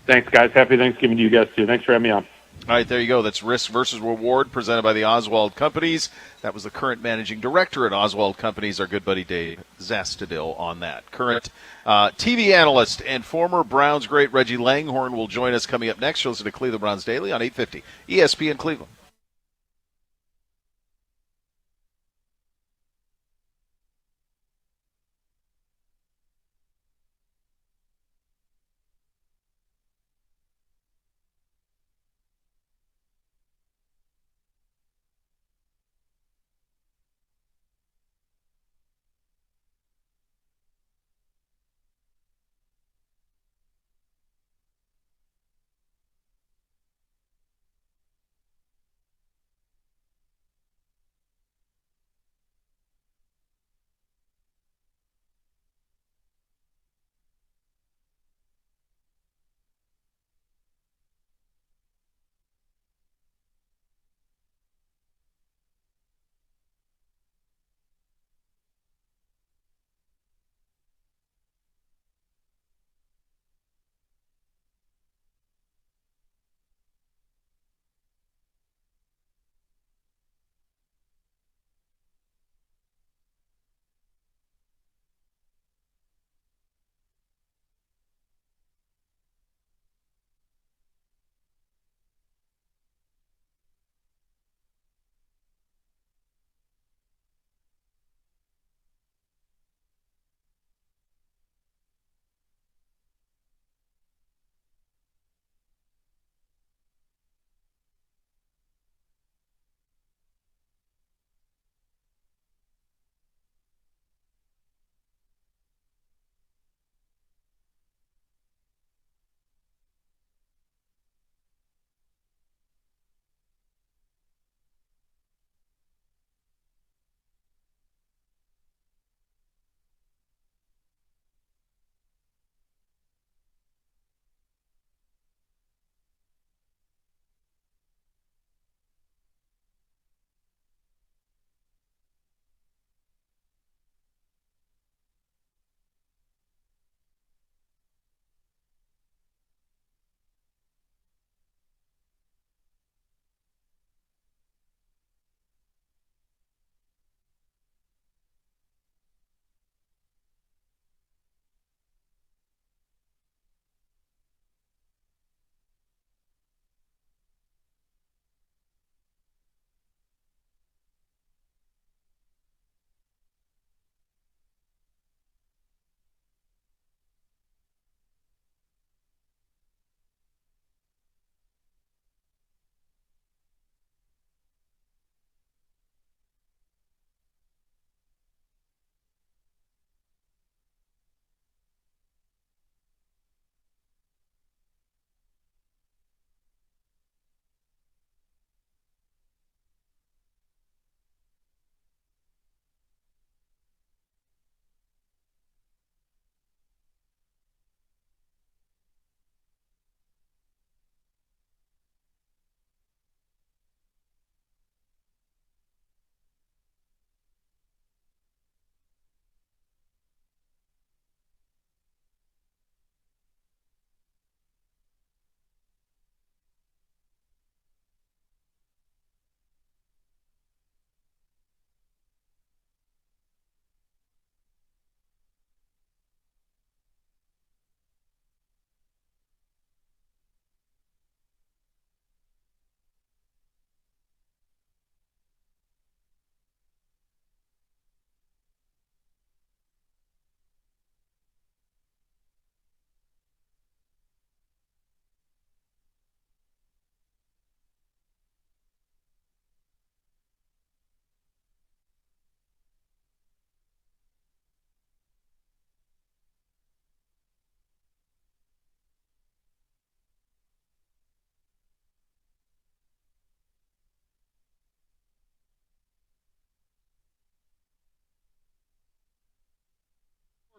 Thanks, guys. Happy Thanksgiving to you guys, too. Thanks for having me on. All right, there you go. That's Risk versus Reward presented by the Oswald Companies. That was the current managing director at Oswald Companies, our good buddy Dave Zastudil on that. Current TV analyst and former Browns great Reggie Langhorne will join us coming up next. You'll listen to Cleveland Browns Daily on 850 ESPN Cleveland.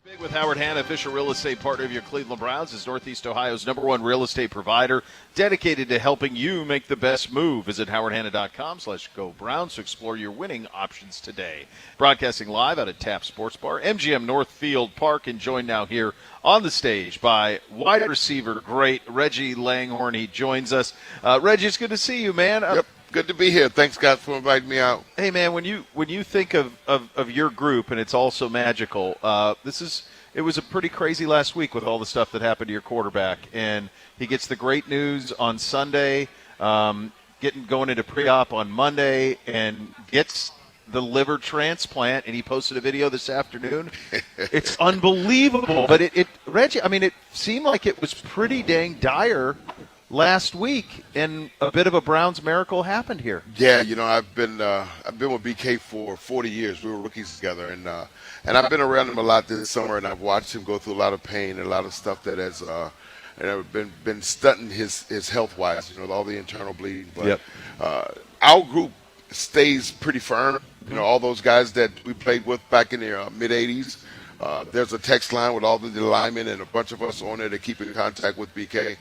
Big with Howard Hanna, official real estate partner of your Cleveland Browns, is Northeast Ohio's #1 real estate provider, dedicated to helping you make the best move. Visit howardhanna.com/GoBrowns to explore your winning options today. Broadcasting live out at Tap Sports Bar, MGM Northfield Park, and joined now here on the stage by wide receiver great Reggie Langhorne. He joins us. Reggie, it's good to see you, man. Yep. Good to be here. Thanks, guys, for inviting me out. Hey, man, when you think of your group, and it's all so magical, it was a pretty crazy last week with all the stuff that happened to your quarterback, and he gets the great news on Sunday, going into pre-op on Monday, and gets the liver transplant, and he posted a video this afternoon. It's unbelievable, but Reggie, I mean, it seemed like it was pretty dang dire last week, and a bit of a Browns miracle happened here. Yeah, I've been with BK for 40 years. We were rookies together, and I've been around him a lot this summer, and I've watched him go through a lot of pain and a lot of stuff that has been stunting his health wise. All the internal bleeding. But our group stays pretty firm. All those guys that we played with back in the mid '80s. There's a text line with all the linemen and a bunch of us on there that keep in contact with BK.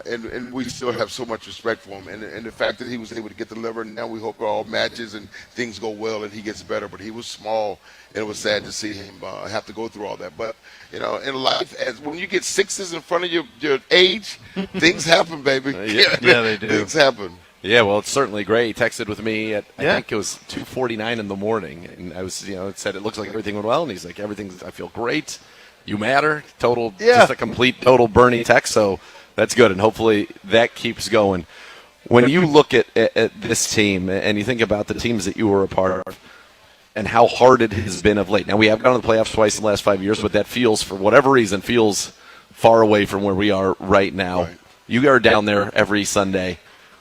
And we still have so much respect for him. And the fact that he was able to get the liver, and now we hope it all matches and things go well and he gets better. But he was small, and it was sad to see him have to go through all that. But, in life, when you get sixes in front of your age, things happen, baby. Yeah, they do. Things happen. Yeah, well, it's certainly great. He texted with me at, I think it was 2:49 in the morning. And I was, it said it looks like everything went well. And he's like, I feel great. You matter. Just a complete total Bernie text. So that's good, and hopefully that keeps going. When you look at this team and you think about the teams that you were a part of and how hard it has been of late. Now, we have gone to the playoffs twice in the last 5 years, but that for whatever reason, feels far away from where we are right now. Right. You are down there every Sunday.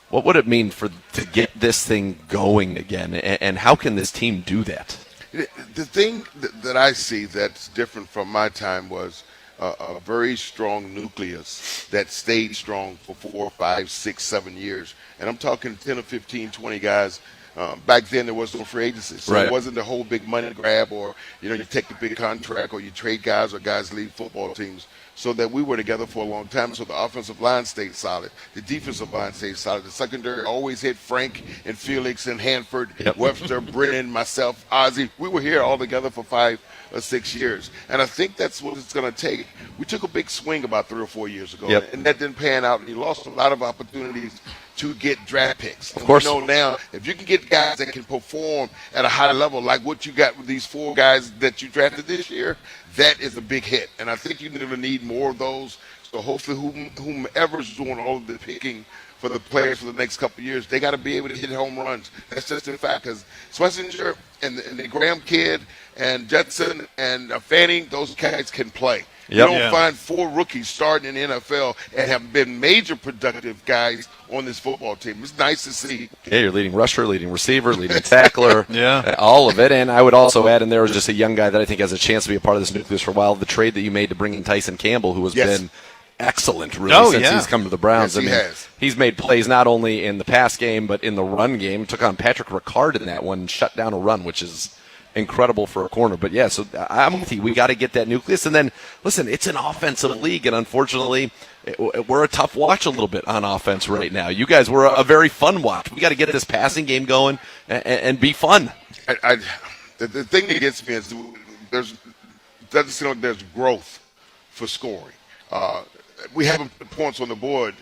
What would it mean to get this thing going again, and how can this team do that? The thing that I see that's different from my time was a very strong nucleus that stayed strong for 4, 5, 6, 7 years. And I'm talking 10 or 15, 20 guys. Back then, there was no free agency. So It wasn't the whole big money grab or, you take a big contract or you trade guys or guys leave football teams. So that we were together for a long time. So the offensive line stayed solid. The defensive line stayed solid. The secondary always hit Frank and Felix and Hanford, Webster, Brennan, myself, Ozzie. We were here all together for 5 or 6 years. And I think that's what it's going to take. We took a big swing about 3 or 4 years ago, and that didn't pan out. And you lost a lot of opportunities to get draft picks. Of course. Now, if you can get guys that can perform at a high level, like what you got with these 4 guys that you drafted this year, that is a big hit. And I think you're going to need more of those. So hopefully whomever's doing all of the picking for the players for the next couple of years, they got to be able to hit home runs. That's just a fact. Because Schlesinger and the Graham kid and Judson and Fanning, those guys can play. You don't find 4 rookies starting in the NFL and have been major productive guys on this football team. It's nice to see. Yeah, you're leading rusher, leading receiver, leading tackler, all of it. And I would also add in there was just a young guy that I think has a chance to be a part of this nucleus for a while. The trade that you made to bring in Tyson Campbell, who has been excellent, really, since he's come to the Browns. Yes, he's made plays not only in the pass game but in the run game. Took on Patrick Ricard in that one, shut down a run, which is incredible for a corner. But so I'm with you. We got to get that nucleus. And then, listen, it's an offensive league, and unfortunately, we're a tough watch a little bit on offense right now. You guys were a very fun watch. We got to get this passing game going and be fun. The thing that gets me is doesn't seem like there's growth for scoring. We haven't put points on the board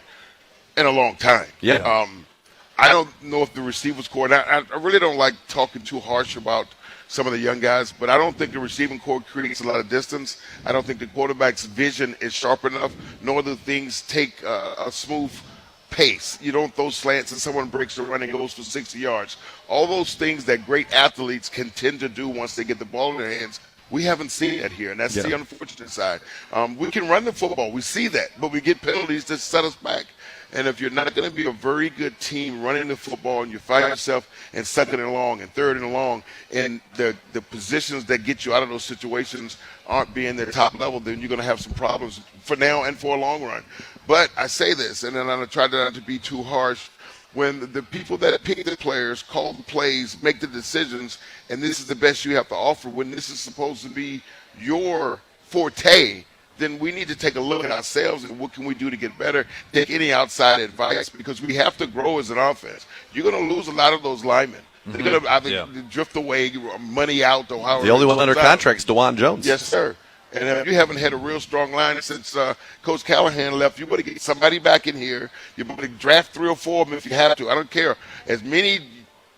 in a long time. I don't know if the receivers core. I really don't like talking too harsh about some of the young guys, but I don't think the receiving core creates a lot of distance. I don't think the quarterback's vision is sharp enough, nor do things take a smooth pace. You don't throw slants and someone breaks the run and goes for 60 yards. All those things that great athletes can tend to do once they get the ball in their hands, we haven't seen that here, and that's the unfortunate side. We can run the football. We see that, but we get penalties that set us back. And if you're not going to be a very good team running the football and you find yourself in second and long and third and long and the positions that get you out of those situations aren't being their top level, then you're going to have some problems for now and for a long run. But I say this, and then I'm going to try not to be too harsh, when the people that pick the players, call the plays, make the decisions, and this is the best you have to offer, when this is supposed to be your forte, then we need to take a look at ourselves and what can we do to get better, take any outside advice, because we have to grow as an offense. You're going to lose a lot of those linemen. They're going to either drift away, money out, or however. The only one under contract is DeJuan Jones. Yes, sir. And if you haven't had a real strong line since Coach Callahan left, you better get somebody back in here. You better draft 3 or 4 of them if you have to. I don't care. As many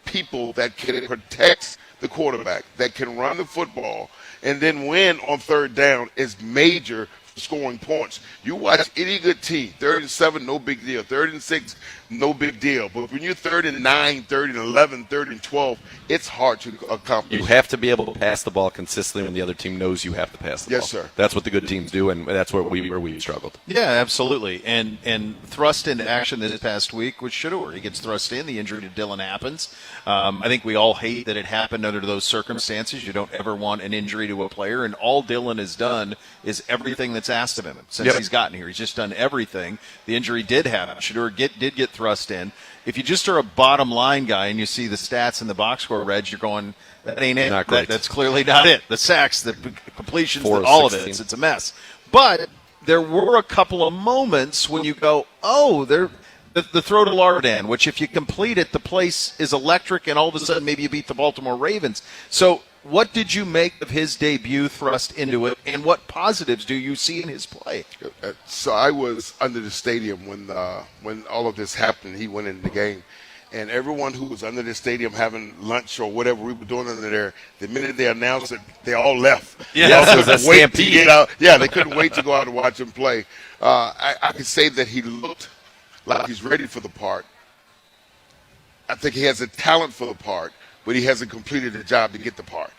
people that can protect the quarterback, that can run the football, and then win on third down is major for scoring points. You watch any good team, 3rd and 7, no big deal. 3rd and 6, no big deal. But when you're 3rd and 9, 3rd and 11, 3rd and 12, it's hard to accomplish. You have to be able to pass the ball consistently when the other team knows you have to pass the ball. Yes, sir. That's what the good teams do, and that's where we struggled. Yeah, absolutely. And thrust into action this past week was Shedeur. He gets thrust in. The injury to Dillon happens. I think we all hate that it happened under those circumstances. You don't ever want an injury to a player, and all Dillon has done is everything that's asked of him since he's gotten here. He's just done everything. The injury did happen. Shedeur did get thrust in. If you just are a bottom line guy and you see the stats in the box score, Reg, you're going, that ain't it. Not great. That's clearly not it. The sacks, the completions, 4 of all of 16. it. It's a mess. But there were a couple of moments when you go, oh, the throw to Lardan, which if you complete it, the place is electric, and all of a sudden maybe you beat the Baltimore Ravens. So what did you make of his debut thrust into it, and what positives do you see in his play? So I was under the stadium when all of this happened. He went in the game. And everyone who was under the stadium having lunch or whatever we were doing under there, the minute they announced it, they all left. Yeah, they couldn't wait to get out. Yeah, they couldn't wait to go out and watch him play. I could say that he looked like he's ready for the part. I think he has a talent for the part, but he hasn't completed the job to get the part.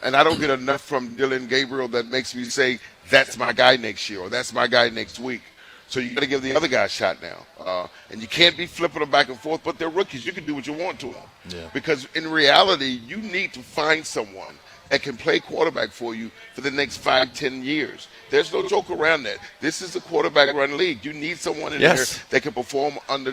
And I don't get enough from Dylan Gabriel that makes me say, that's my guy next year or that's my guy next week. So you got to give the other guy a shot now. And you can't be flipping them back and forth, but they're rookies. You can do what you want to them. Yeah. Because in reality, you need to find someone that can play quarterback for you for the next 5-10 years. There's no joke around that. This is a quarterback-run league. You need someone in there that can perform under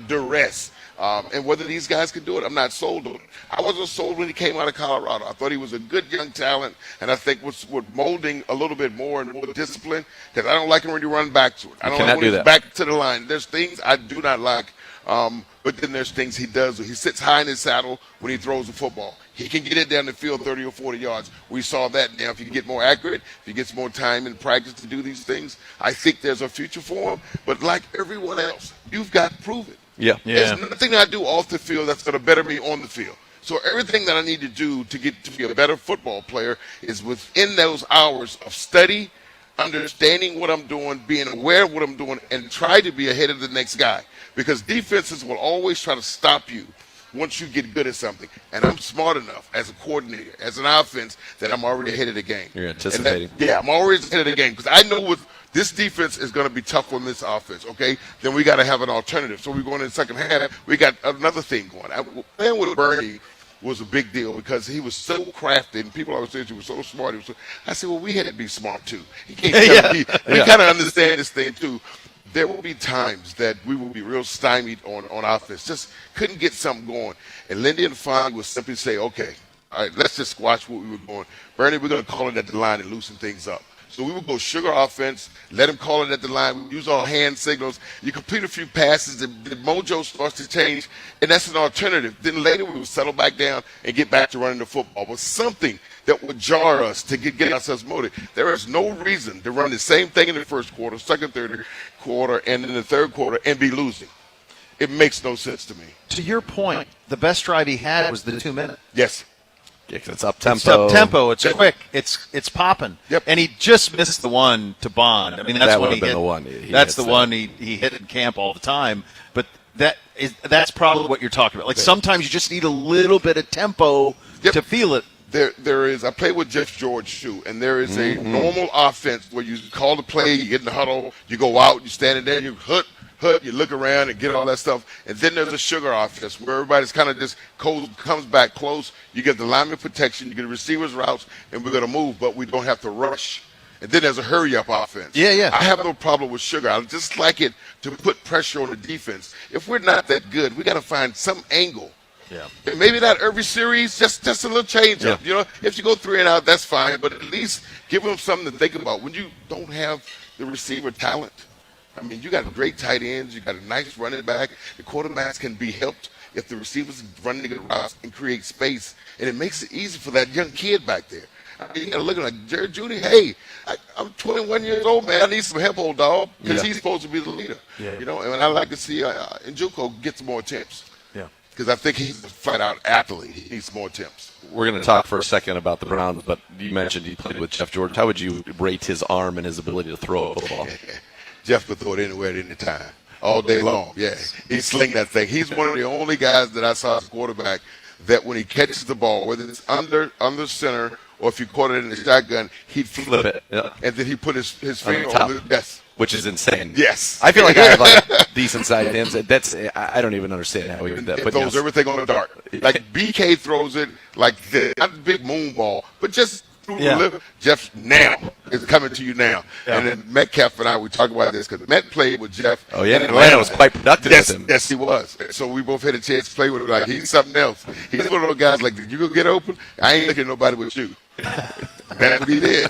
duress. And whether these guys can do it, I'm not sold on it. I wasn't sold when he came out of Colorado. I thought he was a good young talent, and I think with molding a little bit more and more discipline, because I don't like him when you run back to it. I don't like when he's back to the line. There's things I do not like, but then there's things he does. He sits high in his saddle when he throws the football. He can get it down the field 30 or 40 yards. We saw that. Now, if he can get more accurate, if he gets more time in practice to do these things, I think there's a future for him. But like everyone else, you've got to prove it. Yeah. There's nothing I do off the field that's going to better me on the field. So everything that I need to do to get to be a better football player is within those hours of study, understanding what I'm doing, being aware of what I'm doing, and try to be ahead of the next guy. Because defenses will always try to stop you once you get good at something. And I'm smart enough as a coordinator, as an offense, that I'm already ahead of the game. You're anticipating. I'm always ahead of the game because I know what this defense is going to be tough on this offense, okay? Then we got to have an alternative. So we're going in the second half. We got another thing going. Playing with Bernie was a big deal because he was so crafty, and people always said he was so smart. I said, well, we had to be smart too. He can't we kind of understand this thing too. There will be times that we will be real stymied on offense, just couldn't get something going. And Lindy and Fonzie would simply say, okay, all right, let's just squash what we were doing. Bernie, we're going to call it at the line and loosen things up. So we would go sugar offense, let him call it at the line. We use our hand signals. You complete a few passes, the mojo starts to change, and that's an alternative. Then later we would settle back down and get back to running the football. But something that would jar us to get ourselves motivated. There is no reason to run the same thing in the first quarter, second, third quarter, and in the third quarter and be losing. It makes no sense to me. To your point, the best drive he had was the 2 minute. Yes. Yeah, it's up tempo. It's up tempo. It's quick. It's popping. Yep. And he just missed the one to Bond. I mean, that's that when would he have hit. been the one. That's the one he hit in camp all the time. But that's probably what you're talking about. Like sometimes you just need a little bit of tempo to feel it. There is. I play with Jeff George too, and there is a normal offense where you call the play, you get in the huddle, you go out, you stand there, you hut, you look around and get all that stuff, and then there's a sugar offense where everybody's kind of just comes back close. You get the lineman protection, you get the receivers routes, and we're going to move, but we don't have to rush. And then there's a hurry-up offense. Yeah. I have no problem with sugar. I just like it to put pressure on the defense. If we're not that good, we got to find some angle Yeah. And maybe not every series, just a little change up. You know, if you go 3 and out, that's fine. But at least give them something to think about when you don't have the receiver talent. I mean, you got great tight ends. You got a nice running back. The quarterbacks can be helped if the receivers run the routes and create space, and it makes it easy for that young kid back there. I mean, you got to look at like Jerry Jeudy. Hey, I'm 21 years old, man. I need some help, old dog, because he's supposed to be the leader. Yeah. You know, and I like to see Njoku get some more attempts. Yeah. Because I think he's a flat-out athlete. He needs more attempts. We're going to talk for a second about the Browns, but you mentioned he played with Jeff George. How would you rate his arm and his ability to throw a football? Jeff could throw it anywhere at any time, all day long. Yeah, he sling that thing. He's one of the only guys that I saw as a quarterback that when he catches the ball, whether it's under center or if you caught it in the shotgun, he'd flip it. Yeah. And then he put his finger on the yes. Which is insane. Yes. I feel like I have like decent sized hands. That's I don't even understand how he did that. It throws everything on the dart. Like BK throws it like this. Not a big moon ball, but just through the lip. Jeff now is coming to you now. Yeah. And then Metcalf and I, we talk about this because Met played with Jeff. Oh, yeah. Atlanta was quite productive with him. Yes, he was. So we both had a chance to play with him. Like, he's something else. He's one of those guys like, did you go get open? I ain't looking at nobody but you. That's what he did.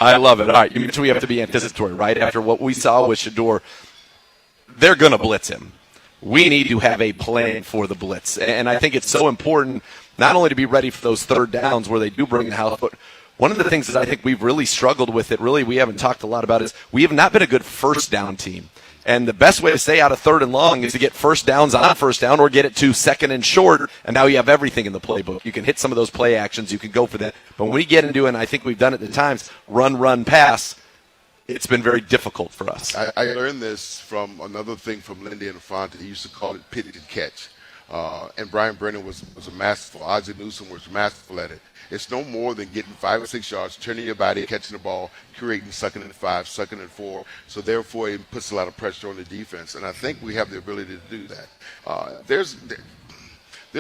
I love it. All right, you mentioned we have to be anticipatory, right? After what we saw with Shador, they're going to blitz him. We need to have a plan for the blitz. And I think it's so important not only to be ready for those third downs where they do bring the house, but one of the things that I think we've really struggled with it, really we haven't talked a lot about, is we have not been a good first down team. And the best way to stay out of third and long is to get first downs on first down or get it to second and short, and now you have everything in the playbook. You can hit some of those play actions. You can go for that. But when we get into, and I think we've done it at times, run, pass, it's been very difficult for us. I learned this from another thing from Lindy and Fonte. He used to call it pitch and catch. And Brian Brennan was a masterful. Ozzie Newsome was masterful at it. It's no more than getting 5 or 6 yards, turning your body, catching the ball, creating 2nd and 5, 2nd and 4. So therefore, it puts a lot of pressure on the defense, and I think we have the ability to do that. There's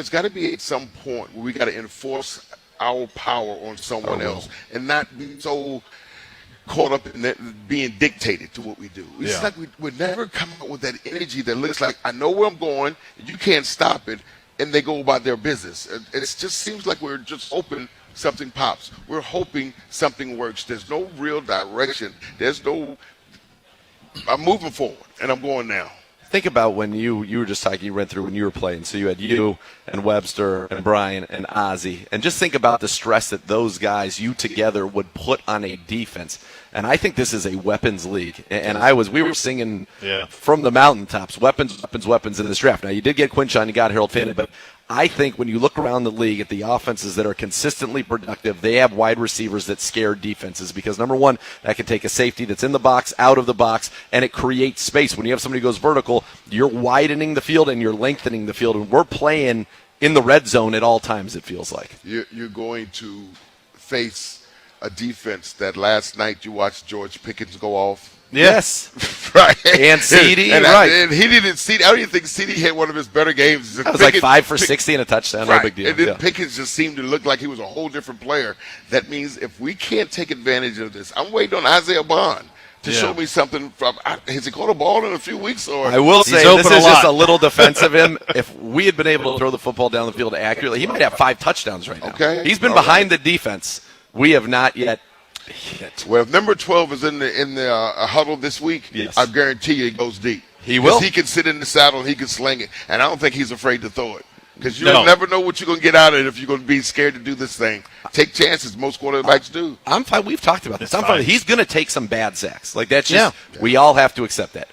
got to be at some point where we got to enforce our power on someone else and not be so caught up in that being dictated to what we do. It's like we never come out with that energy that looks like I know where I'm going, and you can't stop it, and they go about their business. It just seems like we're just hoping something pops. We're hoping something works. There's no real direction. There's no I'm moving forward, and I'm going now. Think about when you were just talking, you ran through when you were playing. So you had you and Webster and Brian and Ozzie. And just think about the stress that those guys, you together, would put on a defense. And I think this is a weapons league. And we were singing from the mountaintops, weapons, weapons, weapons in this draft. Now, you did get Quinshon, you got Harold Fannin, but I think when you look around the league at the offenses that are consistently productive, they have wide receivers that scare defenses because, number one, that can take a safety that's in the box, out of the box, and it creates space. When you have somebody who goes vertical, you're widening the field and you're lengthening the field, and we're playing in the red zone at all times, it feels like. You're going to face a defense that last night you watched George Pickens go off. Yes. Right. And CD, right. And he didn't see. I don't even think CD had one of his better games. That was like 5 for 60 and a touchdown. Right. No big deal. And then Pickens just seemed to look like he was a whole different player. That means if we can't take advantage of this, I'm waiting on Isaiah Bond to show me something. Has he caught a ball in a few weeks? Or I will say this is just a little defense of him. If we had been able to throw the football down the field accurately, he might have 5 touchdowns right now. Okay. He's been behind the defense. We have not yet. Well, if number 12 is in the huddle this week, I guarantee you he goes deep. He will. He can sit in the saddle and he can sling it, and I don't think he's afraid to throw it because you'll never know what you're going to get out of it if you're going to be scared to do this thing. Take chances. Most quarterbacks do. I'm fine. We've talked about this. I'm fine. He's going to take some bad sacks. Like that's just we all have to accept that.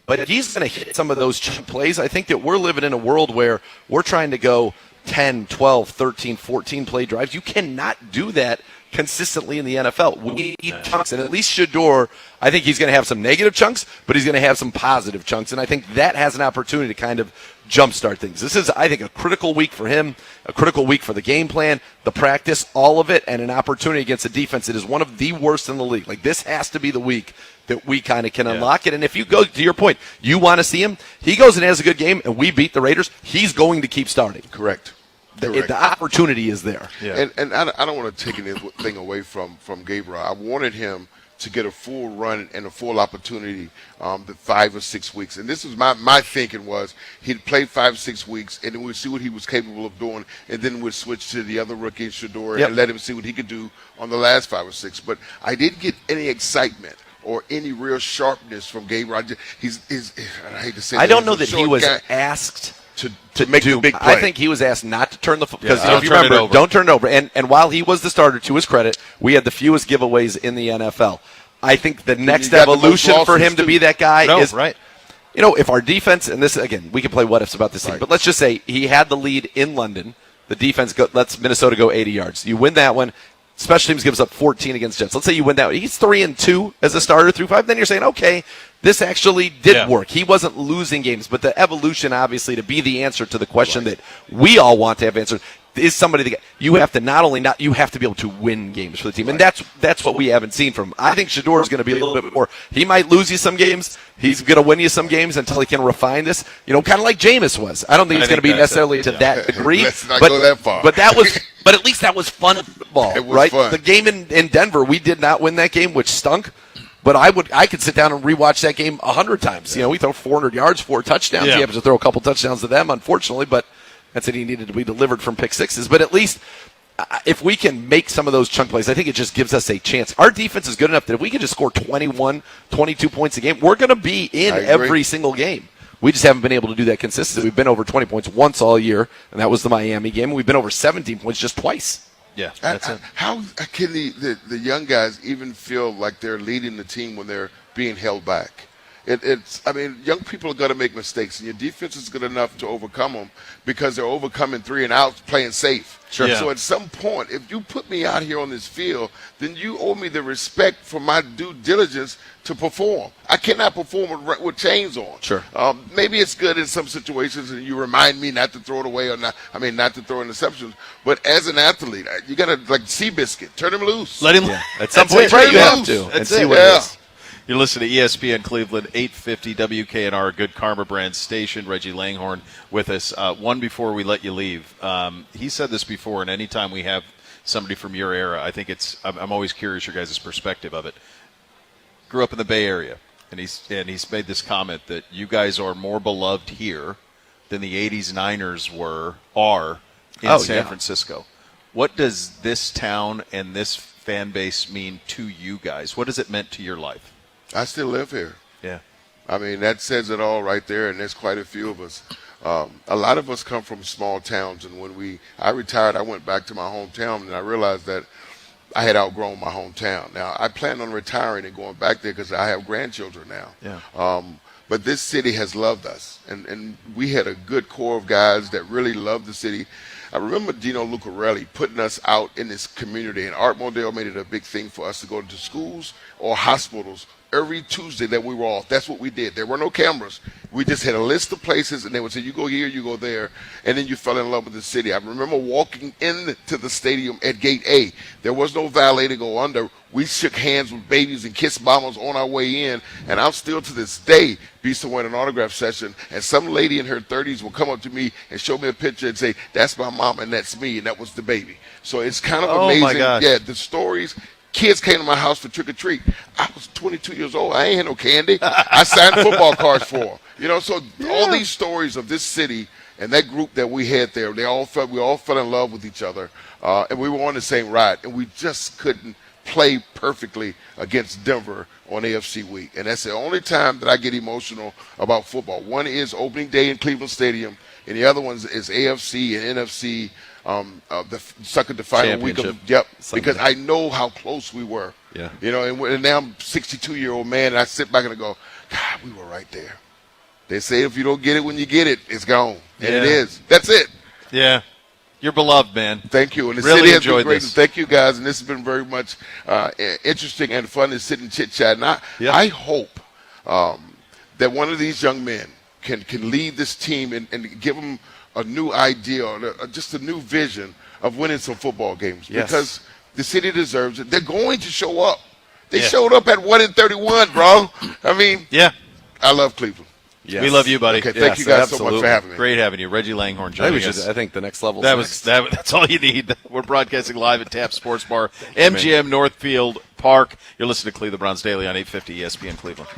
But if he's going to hit some of those cheap plays, I think that we're living in a world where we're trying to go 10, 12, 13, 14 play drives. You cannot do that consistently in the NFL. We need chunks, and at least Shador, I think he's going to have some negative chunks, but he's going to have some positive chunks, and I think that has an opportunity to kind of jumpstart things. This is, I think, a critical week for him, a critical week for the game plan, the practice, all of it, and an opportunity against a defense that is one of the worst in the league. Like, this has to be the week that we kind of can unlock it, and if you go, to your point, you want to see him, he goes and has a good game, and we beat the Raiders, he's going to keep starting. Correct. The opportunity is there. And I don't want to take anything away from Gabriel. I wanted him to get a full run and a full opportunity the 5 or 6 weeks. And this was my thinking was he'd play 5 or 6 weeks, and then we'd see what he was capable of doing, and then we'd switch to the other rookie, Shedeur, and let him see what he could do on the last 5 or 6. But I didn't get any excitement or any real sharpness from Gabriel. I hate to say I don't know that he was asked to make the big play. I think he was asked not to turn the because if you remember, don't turn it over. And while he was the starter, to his credit, we had the fewest giveaways in the NFL. I think the next evolution for him to be that guy is right. You know, if our defense, and this again, we can play what ifs about this thing, but let's just say he had the lead in London. The defense lets Minnesota go 80 yards. You win that one. Special teams gives up 14 against Jets. Let's say you win that one. He's 3-2 as a starter through 5. Then you're saying, okay, this actually did work. He wasn't losing games, but the evolution, obviously, to be the answer to the question that we all want to have answered is somebody that you have to you have to be able to win games for the team, and that's what we haven't seen from him. I think Shedeur is going to be a little bit more. He might lose you some games. He's going to win you some games until he can refine this. You know, kind of like Jameis was. I don't think it's going to be necessarily to that degree. Let's not go that far. But that was. But at least that was fun football, it was right? Fun. The game in Denver, we did not win that game, which stunk. But I could sit down and rewatch that game 100 times. You know, we throw 400 yards, 4 touchdowns. Yeah. He happens to throw a couple touchdowns to them, unfortunately, but that's it. He needed to be delivered from pick sixes. But at least if we can make some of those chunk plays, I think it just gives us a chance. Our defense is good enough that if we can just score 21, 22 points a game, we're going to be in every single game. We just haven't been able to do that consistently. We've been over 20 points once all year, and that was the Miami game. We've been over 17 points just twice. Yeah, that's it. How can the young guys even feel like they're leading the team when they're being held back? I mean, young people are going to make mistakes, and your defense is good enough to overcome them because they're overcoming 3 and outs, playing safe. Sure. So at some point, if you put me out here on this field, then you owe me the respect for my due diligence to perform. I cannot perform with chains on. Sure. Maybe it's good in some situations, and you remind me not to throw it away not to throw interceptions. But as an athlete, you got to, like Seabiscuit, turn him loose. Let him. At some point, right? You have to. And see what it is. You're listening to ESPN Cleveland, 850 WKNR, Good Karma Brand station. Reggie Langhorne with us. One before we let you leave. He said this before, and anytime we have somebody from your era, I think I'm always curious your guys' perspective of it. Grew up in the Bay Area, and he's made this comment that you guys are more beloved here than the 80s Niners are in San Francisco. What does this town and this fan base mean to you guys? What has it meant to your life? I still live here. Yeah. I mean, that says it all right there, and there's quite a few of us. A lot of us come from small towns, and when I retired, I went back to my hometown, and I realized that I had outgrown my hometown. Now, I plan on retiring and going back there because I have grandchildren now. Yeah. But this city has loved us, and we had a good core of guys that really loved the city. I remember Dino Lucarelli putting us out in this community, and Art Modell made it a big thing for us to go to schools or hospitals every Tuesday that we were off. That's what we did. There were no cameras. We just had a list of places, and they would say, you go here, you go there, and then you fell in love with the city. I remember walking into the stadium at Gate A. There was no valet to go under. We shook hands with babies and kissed mamas on our way in, and I'll still to this day be somewhere in an autograph session, and some lady in her 30s will come up to me and show me a picture and say, that's my mom and that's me, and that was the baby. So it's kind of amazing. My gosh. Yeah, the stories. Kids came to my house for trick or treat. I was 22 years old. I ain't had no candy. I signed football cards for them. You know, so all these stories of this city and that group that we had there, we all fell in love with each other, and we were on the same ride, and we just couldn't play perfectly against Denver on AFC week. And that's the only time that I get emotional about football. One is opening day in Cleveland Stadium, and the other one is AFC and NFC. The final week of because I know how close we were. Yeah. You know, and now I'm a 62-year-old man, and I sit back and I go, God, we were right there. They say if you don't get it when you get it, it's gone. And it is. That's it. Yeah. You're beloved, man. Thank you. And the really city has been enjoyed great. this. Thank you, guys. And this has been very much interesting and fun to sit and chit-chat. And I hope that one of these young men can lead this team and give them a new idea or just a new vision of winning some football games because the city deserves it. They're going to show up. They showed up at 1-31, bro. I mean, I love Cleveland. Yes. We love you, buddy. Okay, thank you guys so much for having me. Great having you. Reggie Langhorne joining us. I think the next level That's all you need. We're broadcasting live at Tap Sports Bar, MGM Northfield Park. You're listening to Cleveland Browns Daily on 850 ESPN Cleveland.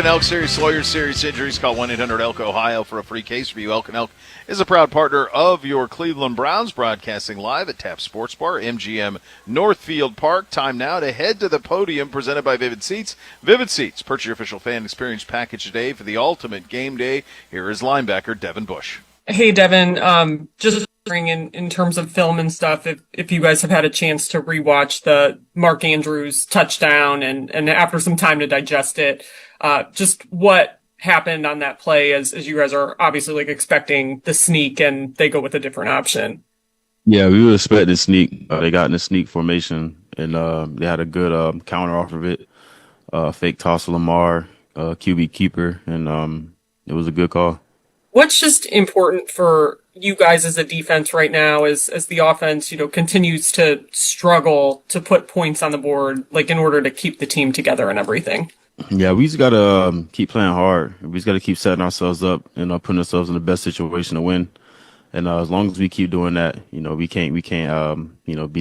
and Elk Series, Sawyer Series injuries, call 1-800-ELK-OHIO for a free case review. Elk and Elk is a proud partner of your Cleveland Browns, broadcasting live at Tap Sports Bar, MGM Northfield Park. Time now to head to the Podium, presented by Vivid Seats. Vivid Seats, purchase your official fan experience package today for the ultimate game day. Here is linebacker Devin Bush. Hey, Devin, just in terms of film and stuff, if you guys have had a chance to rewatch the Mark Andrews touchdown and after some time to digest it, just what happened on that play as you guys are obviously like expecting the sneak and they go with a different option. Yeah, we were expecting sneak. They got in the sneak formation and they had a good counter off of it. Fake toss to Lamar, QB keeper, and it was a good call. What's just important for you guys as a defense right now as the offense, continues to struggle to put points on the board, like in order to keep the team together and everything? Yeah, we just got to keep playing hard. We just got to keep setting ourselves up and putting ourselves in the best situation to win. And as long as we keep doing that, we can't be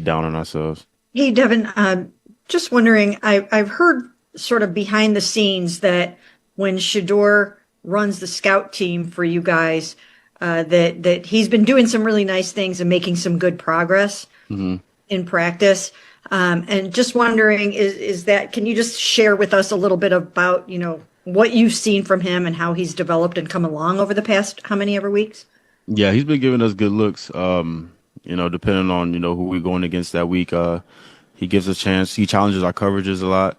down on ourselves. Hey, Devin, just wondering, I've heard sort of behind the scenes that when Shedeur runs the scout team for you guys, that he's been doing some really nice things and making some good progress in practice. And just wondering, is that, can you just share with us a little bit about, what you've seen from him and how he's developed and come along over the past, how many ever weeks? Yeah, he's been giving us good looks, depending on, who we're going against that week. He gives us a chance. He challenges our coverages a lot.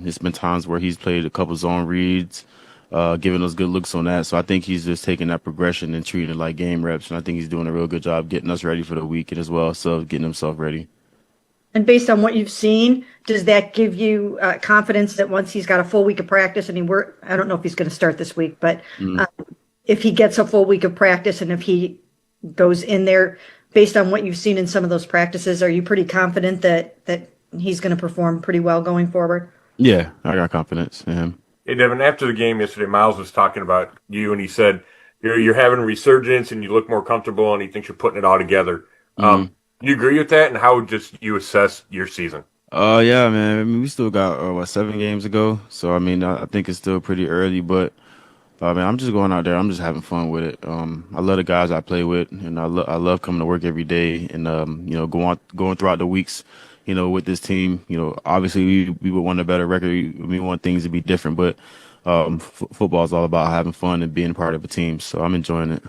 It's been times where he's played a couple zone reads, giving us good looks on that. So I think he's just taking that progression and treating it like game reps. And I think he's doing a real good job getting us ready for the week and as well, so getting himself ready. And based on what you've seen, does that give you confidence that once he's got a full week of practice, I don't know if he's going to start this week, but if he gets a full week of practice and if he goes in there, based on what you've seen in some of those practices, are you pretty confident that he's going to perform pretty well going forward? Yeah, I got confidence in him. Hey, Devin, after the game yesterday, Miles was talking about you, and he said you're having a resurgence and you look more comfortable, and he thinks you're putting it all together. Do you agree with that, and how would just you assess your season? Yeah, man. I mean, we still got 7 games to go, so I think it's still pretty early, but I'm just going out there. I'm just having fun with it. I love the guys I play with, and I love coming to work every day, and going throughout the weeks. With this team, obviously we would want a better record. We want things to be different, but football is all about having fun and being part of a team. So I'm enjoying it.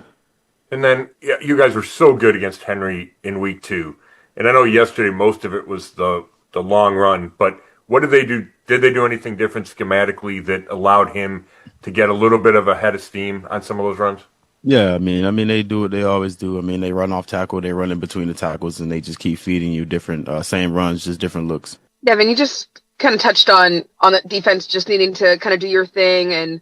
And then you guys were so good against Henry in week 2. And I know yesterday most of it was the long run, but what did they do? Did they do anything different schematically that allowed him to get a little bit of a head of steam on some of those runs? Yeah, I mean, they do what they always do. I mean, they run off tackle, they run in between the tackles, and they just keep feeding you different, same runs, just different looks. Devin, you just kind of touched on the defense just needing to kind of do your thing and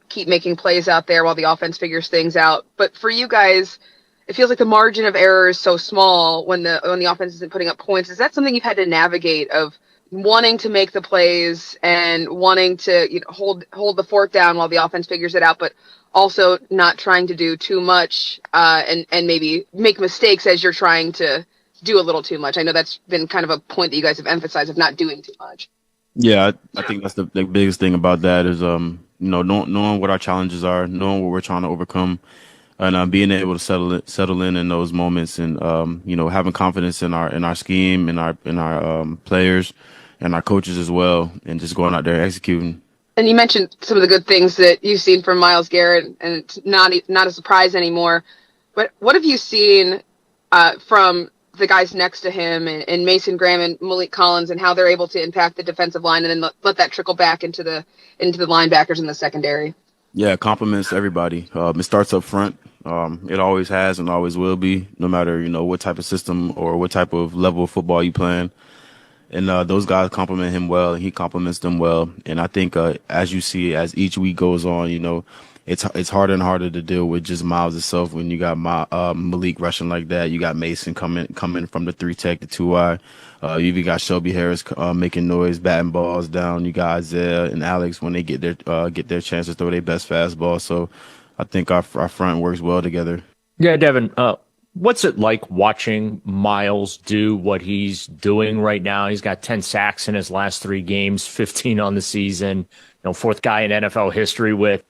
keep making plays out there while the offense figures things out. But for you guys, it feels like the margin of error is so small when the offense isn't putting up points. Is that something you've had to navigate, of wanting to make the plays and wanting to hold the fort down while the offense figures it out, but also not trying to do too much and maybe make mistakes as you're trying to do a little too much? I know that's been kind of a point that you guys have emphasized, of not doing too much. Yeah, I think that's the biggest thing about that is knowing what our challenges are, knowing what we're trying to overcome, and being able to settle in those moments, and having confidence in our scheme, in our players, and our coaches as well, and just going out there executing. And you mentioned some of the good things that you've seen from Myles Garrett, and it's not a surprise anymore. But what have you seen from the guys next to him and Mason Graham and Malik Collins, and how they're able to impact the defensive line and then let that trickle back into the linebackers in the secondary? Yeah, compliments to everybody. It starts up front. It always has and always will be, no matter what type of system or what type of level of football you playing. And those guys compliment him well, and he compliments them well. And I think as you see, as each week goes on, it's harder and harder to deal with just Miles itself when you got Malik rushing like that. You got Mason coming from the 3 tech to 2-eye. You even got Shelby Harris making noise, batting balls down. You got Isaiah and Alex when they get their chance to throw their best fastball. So I think our front works well together. Yeah, Devin, what's it like watching Miles do what he's doing right now? He's got 10 sacks in his last 3 games, 15 on the season. fourth guy in NFL history with,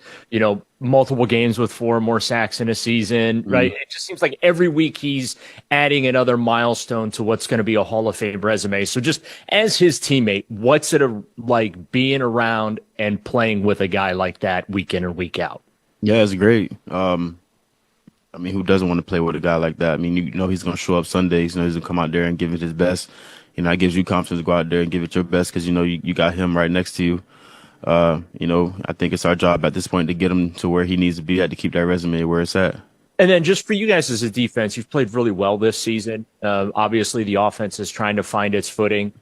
multiple games with 4 or more sacks in a season, right? It just seems like every week he's adding another milestone to what's going to be a Hall of Fame resume. So just as his teammate, what's it like being around and playing with a guy like that week in or week out? Yeah, it's great. Who doesn't want to play with a guy like that? I mean, he's going to show up Sundays. He's going to come out there and give it his best. It gives you confidence to go out there and give it your best because, you got him right next to you. I think it's our job at this point to get him to where he needs to be at to keep that resume where it's at. And then just for you guys as a defense, you've played really well this season. Obviously, the offense is trying to find its footing.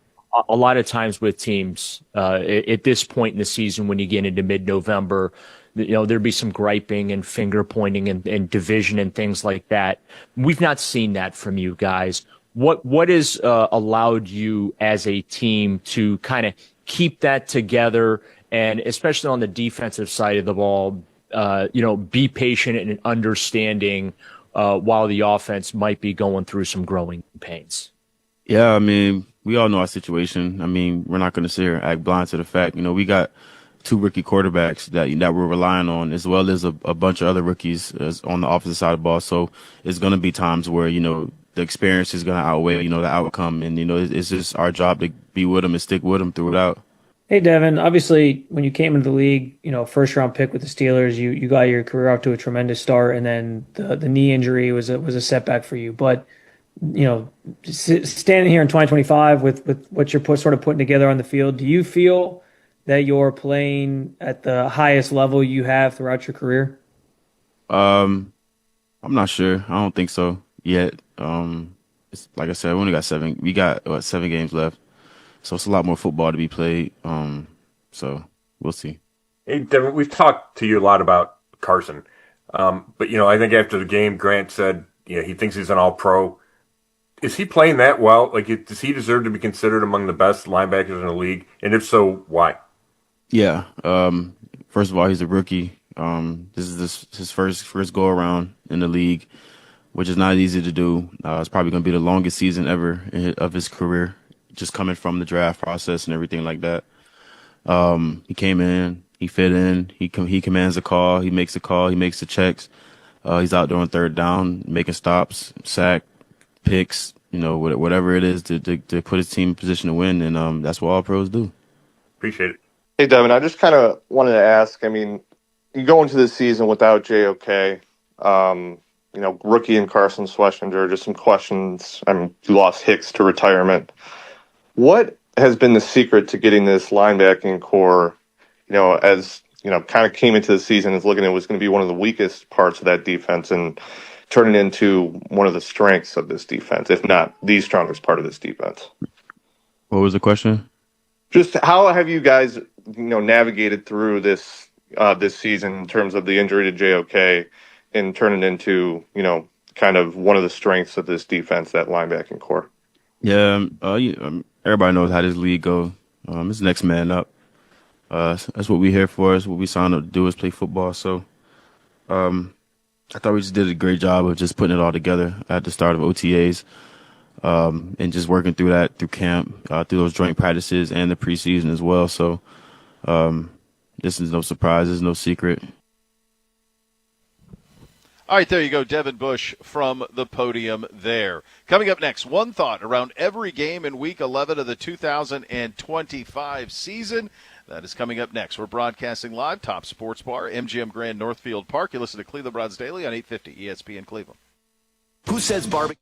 A lot of times with teams at this point in the season, when you get into mid-November, there'd be some griping and finger pointing and division and things like that. We've not seen that from you guys. What has allowed you as a team to kind of keep that together, and especially on the defensive side of the ball, be patient and understanding while the offense might be going through some growing pains? Yeah, we all know our situation. We're not going to sit here and act blind to the fact. We got 2 rookie quarterbacks that we're relying on, as well as a bunch of other rookies on the opposite side of the ball. So it's going to be times where, the experience is going to outweigh, the outcome. And, it's just our job to be with them and stick with them throughout. Hey, Devin, obviously when you came into the league, first round pick with the Steelers, you got your career off to a tremendous start, and then the knee injury was a setback for you. But, standing here in 2025 with what you're sort of putting together on the field, do you feel that you're playing at the highest level you have throughout your career? I'm not sure. I don't think so yet. It's like I said, we only got 7. We got 7 games left, so it's a lot more football to be played. So we'll see. Hey, Devin, we've talked to you a lot about Carson, but I think after the game, Grant said he thinks he's an All-Pro. Is he playing that well? Does he deserve to be considered among the best linebackers in the league? And if so, why? Yeah. First of all, he's a rookie. This is his first go around in the league, which is not easy to do. It's probably going to be the longest season ever of his career, just coming from the draft process and everything like that. He came in, he fit in, he commands a call, he makes a call, he makes the checks. He's out there on third down, making stops, sack, picks, whatever it is to put his team in position to win, and that's what all pros do. Appreciate it. Hey, Devin, I just kind of wanted to ask, you go into this season without JOK, rookie and Carson Schlesinger, just some questions. You lost Hicks to retirement. What has been the secret to getting this linebacking core, as, kind of came into the season as looking at it was going to be one of the weakest parts of that defense and turning into one of the strengths of this defense, if not the strongest part of this defense? What was the question? Just how have you guys, navigated through this season in terms of the injury to JOK and turning into, kind of one of the strengths of this defense, that linebacking core? Yeah, everybody knows how this league goes. It's next man up. That's what we're here for. That's what we signed up to do, is play football. So I thought we just did a great job of just putting it all together at the start of OTAs, and just working through that through camp, through those joint practices and the preseason as well. So this is no surprise. This is no secret. All right, there you go, Devin Bush from the podium there. Coming up next, one thought around every game in Week 11 of the 2025 season. That is coming up next. We're broadcasting live, Top Sports Bar, MGM Grand Northfield Park. You listen to Cleveland Browns Daily on 850 ESPN Cleveland. Who says barbecue?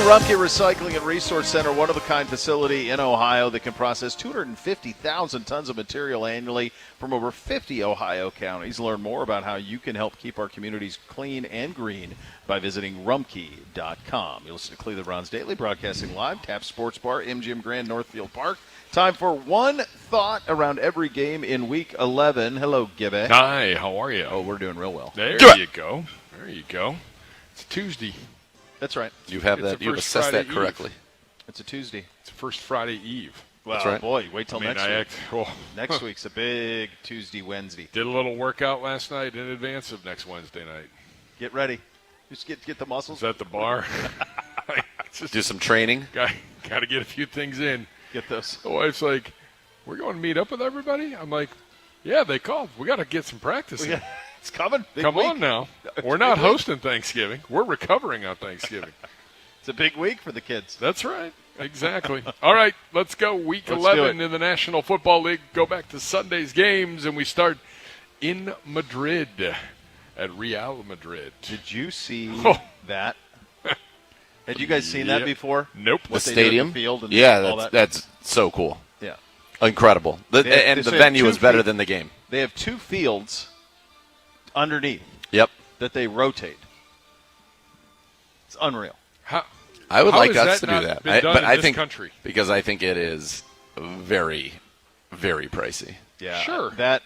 Rumpke Recycling and Resource Center, one-of-a-kind facility in Ohio that can process 250,000 tons of material annually from over 50 Ohio counties. Learn more about how you can help keep our communities clean and green by visiting Rumpke.com. You listen to Cleveland Browns Daily, broadcasting live, Tap Sports Bar, MGM Grand, Northfield Park. Time for one thought around every game in Week 11. Hello, Gibby. Hi, how are you? Oh, we're doing real well. There you go. There you go. It's Tuesday. That's right. You have that. You've assessed that correctly. It's a Tuesday. It's the first Friday Eve. Well, That's right. Boy, wait till next week. Next week's a big Tuesday, Wednesday. Did a little workout last night in advance of next Wednesday night. Get ready. Just get the muscles. Is at the bar. Just do some training. Got to get a few things in. Get those. The wife's like, we're going to meet up with everybody? I'm like, yeah, they called. We got to get some practice in. It's coming. Come on now. We're not hosting Thanksgiving. We're recovering on Thanksgiving. It's a big week for the kids. That's right. Exactly. All right, let's go. Week 11 in the National Football League. Go back to Sunday's games, and we start in Madrid at Real Madrid. Did you see that? Had you guys seen that before? Nope. The stadium? Field and yeah, all that? that's so cool. Yeah. Incredible. The venue is better than the game. They have two fields underneath. Yep. That they rotate. It's unreal. I would like us that to do that. But I think country? Because I think it is very, very pricey. Yeah. Sure. That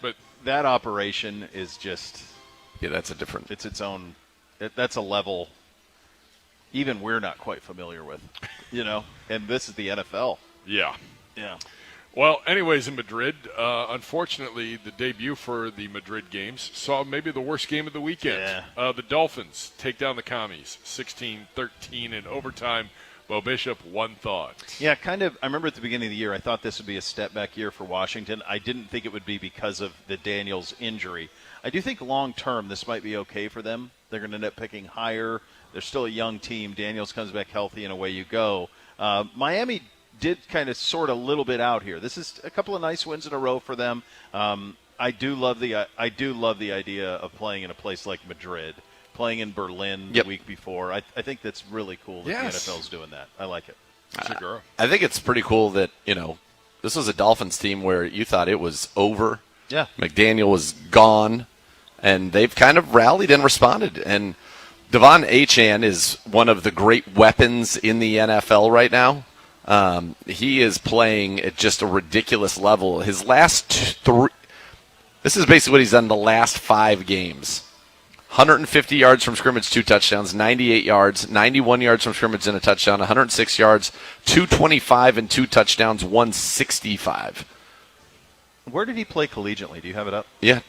operation is just. Yeah, that's a different. It's its own. That's a level. Even we're not quite familiar with, and this is the NFL. Yeah. Yeah. Well, anyways, in Madrid, unfortunately, the debut for the Madrid games saw maybe the worst game of the weekend. Yeah. The Dolphins take down the Commies, 16-13 in overtime. Bo Bishop, one thought. Yeah, kind of. I remember at the beginning of the year, I thought this would be a step-back year for Washington. I didn't think it would be because of the Daniels injury. I do think long-term this might be okay for them. They're going to end up picking higher. They're still a young team. Daniels comes back healthy, and away you go. Miami did kind of sort a little bit out here. This is a couple of nice wins in a row for them. I do love the idea of playing in a place like Madrid, playing in Berlin the week before. I think that's really cool that the NFL's doing that. I like it. I think it's pretty cool that this was a Dolphins team where you thought it was over. Yeah, McDaniel was gone, and they've kind of rallied and responded. And Devon Achane is one of the great weapons in the NFL right now. He is playing at just a ridiculous level. His last this is basically what he's done the last 5 games. 150 yards from scrimmage, 2 touchdowns, 98 yards, 91 yards from scrimmage and a touchdown, 106 yards, 225 and 2 touchdowns, 165. Where did he play collegiately? Do you have it up? Yeah.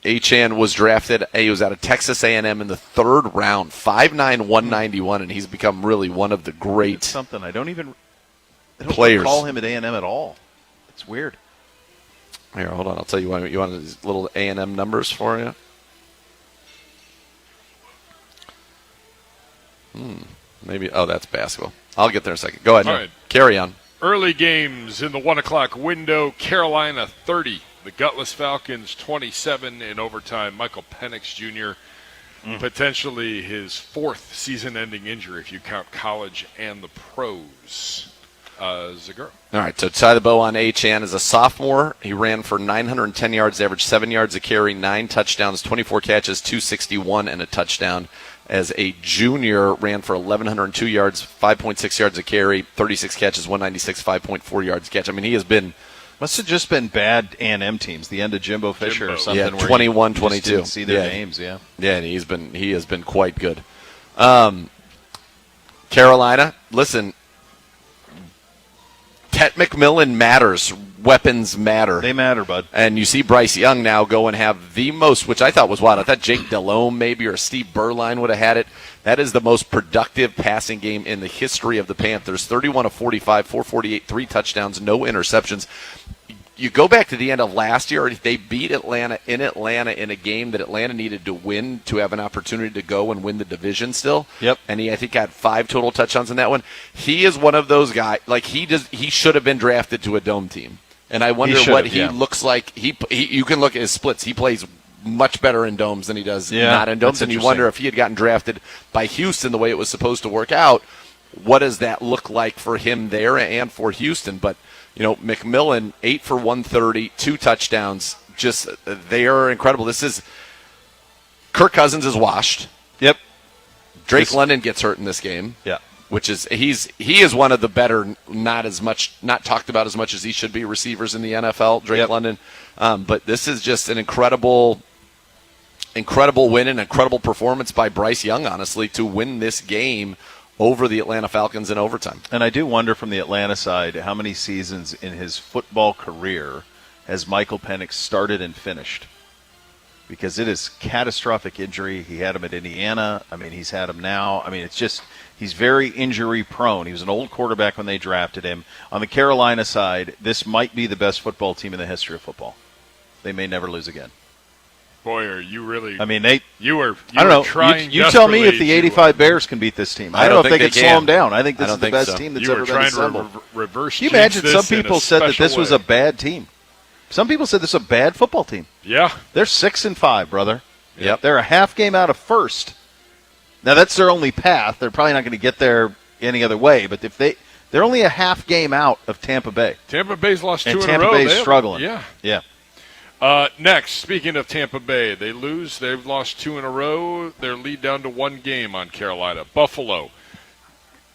Achane was drafted. He was out of Texas A&M in the 3rd round, 5'9", 191, and he's become really one of the great it's something I don't players. Call him at A&M at all. It's weird. Here, hold on. I'll tell you what. You want these little A&M numbers for you? Maybe. Oh, that's basketball. I'll get there in a second. Go ahead. All right. Carry on. Early games in the 1 o'clock window. Carolina 30. The Gutless Falcons 27 in overtime. Michael Penix Jr. Potentially his 4th season-ending injury if you count college and the pros. Zagura. All right, so tie the bow on Achane. As a sophomore, he ran for 910 yards, averaged 7 yards a carry, 9 touchdowns, 24 catches, 261, and a touchdown. As a junior, ran for 1,102 yards, 5.6 yards a carry, 36 catches, 196, 5.4 yards a catch. I mean, he has been... Must have just been bad A&M teams, the end of Jimbo Fisher or something. Yeah, where 21, you 22. Didn't see their names, yeah. Yeah, and he has been quite good. Carolina, listen, Tet McMillan matters. Weapons matter. They matter, bud. And you see Bryce Young now go and have the most, which I thought was wild. I thought Jake Delhomme maybe or Steve Berline would have had it. That is the most productive passing game in the history of the Panthers. 31 of 45, 448, 3 touchdowns, no interceptions. You go back to the end of last year, they beat Atlanta in a game that Atlanta needed to win to have an opportunity to go and win the division still. Yep. And he, I think, had 5 total touchdowns in that one. He is one of those guys, like he should have been drafted to a dome team. And I wonder what he looks like. You can look at his splits. He plays much better in domes than he does not in domes. And you wonder if he had gotten drafted by Houston the way it was supposed to work out, what does that look like for him there and for Houston? But, McMillan, 8 for 130, 2 touchdowns. Just, they are incredible. Kirk Cousins is washed. Yep. Drake London gets hurt in this game. Yeah. Which is he is one of the better, not talked about as much as he should be, receivers in the NFL, Drake London. But this is just an incredible win and incredible performance by Bryce Young, honestly, to win this game over the Atlanta Falcons in overtime. And I do wonder from the Atlanta side how many seasons in his football career has Michael Penix started and finished. Because it is catastrophic injury. He had him at Indiana. I mean, he's had him now. I mean, it's just he's very injury prone. He was an old quarterback when they drafted him. On the Carolina side, this might be the best football team in the history of football. They may never lose again. Boy, are you really? I mean, you were I don't know. Trying you tell me if the '85 Bears can beat this team. I don't know if they could slow them down. I think this is the best team that's ever been assembled. Reverse. Can you imagine? Some people said that this was a bad team. Some people said this is a bad football team. Yeah. They're 6-5, brother. Yep. They're a half game out of first. Now that's their only path. They're probably not going to get there any other way. But if they're only a half game out of Tampa Bay. Tampa Bay's lost 2 in a row. Tampa Bay's struggling. Yeah. Next, speaking of Tampa Bay, they lose. They've lost 2 in a row. Their lead down to 1 game on Carolina. Buffalo.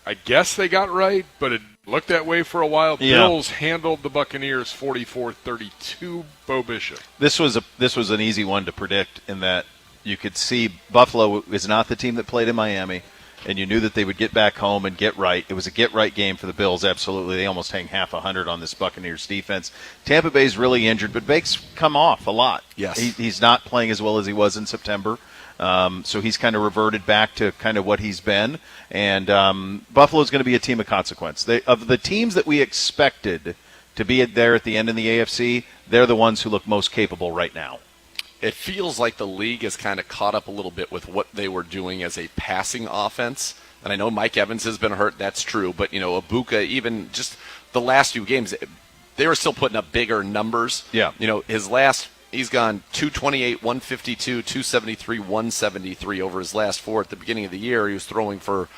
I guess they got right, but it looked that way for a while. Yeah. Bills handled the Buccaneers 44-32. Bo Bishop. This was an easy one to predict in that you could see Buffalo is not the team that played in Miami, and you knew that they would get back home and get right. It was a get-right game for the Bills, absolutely. They almost hang half 100 on this Buccaneers defense. Tampa Bay's really injured, but Bake's come off a lot. Yes. He's not playing as well as he was in September. So he's kind of reverted back to kind of what he's been. And Buffalo's going to be a team of consequence. Of the teams that we expected to be there at the end in the AFC, they're the ones who look most capable right now. It feels like the league has kind of caught up a little bit with what they were doing as a passing offense. And I know Mike Evans has been hurt. That's true. But, Ibuka, even just the last few games, they were still putting up bigger numbers. Yeah. He's gone 228, 152, 273, 173 over his last 4. At the beginning of the year, he was throwing for,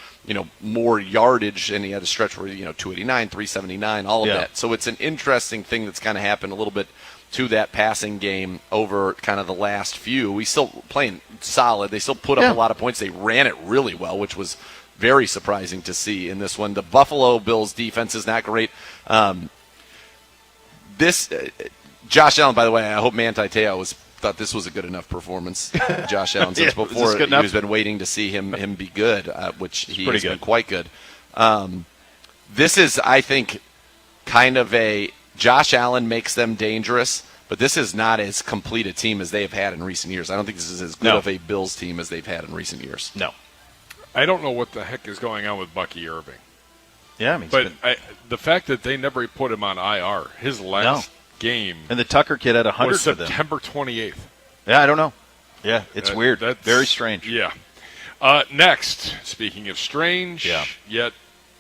more yardage, and he had a stretch where, 289, 379, all of that. So it's an interesting thing that's kind of happened a little bit to that passing game over kind of the last few. He's still playing solid. They still put up a lot of points. They ran it really well, which was very surprising to see in this one. The Buffalo Bills defense is not great. Josh Allen, by the way, I hope Manti Te'o thought this was a good enough performance. Josh Allen, since before he's been waiting to see him be good, which he has been quite good. This is, I think, kind of Josh Allen makes them dangerous, but this is not as complete a team as they have had in recent years. I don't think this is as good of a Bills team as they've had in recent years. No. I don't know what the heck is going on with Bucky Irving. Yeah, I mean, but the fact that they never put him on IR, his last game. And the Tucker kid had 100 for them. September 28th. Yeah, I don't know. Yeah, it's weird. That's very strange. Yeah. Next, speaking of strange, yet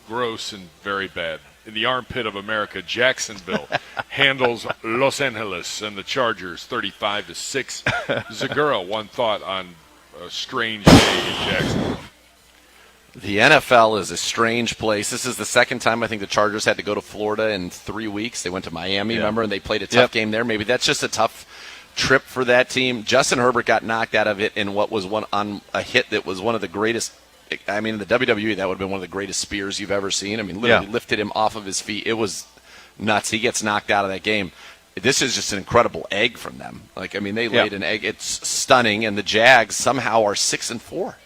gross and very bad. In the armpit of America, Jacksonville handles Los Angeles and the Chargers 35-6. Zagura, one thought on a strange day in Jacksonville. The NFL is a strange place. This is the second time I think the Chargers had to go to Florida in 3 weeks. They went to Miami, remember, and they played a tough game there. Maybe that's just a tough trip for that team. Justin Herbert got knocked out of it in what was on a hit that was one of the greatest. I mean, in the WWE, that would have been one of the greatest spears you've ever seen. I mean, literally lifted him off of his feet. It was nuts. He gets knocked out of that game. This is just an incredible egg from them. They laid an egg. It's stunning, and the Jags somehow are 6-4.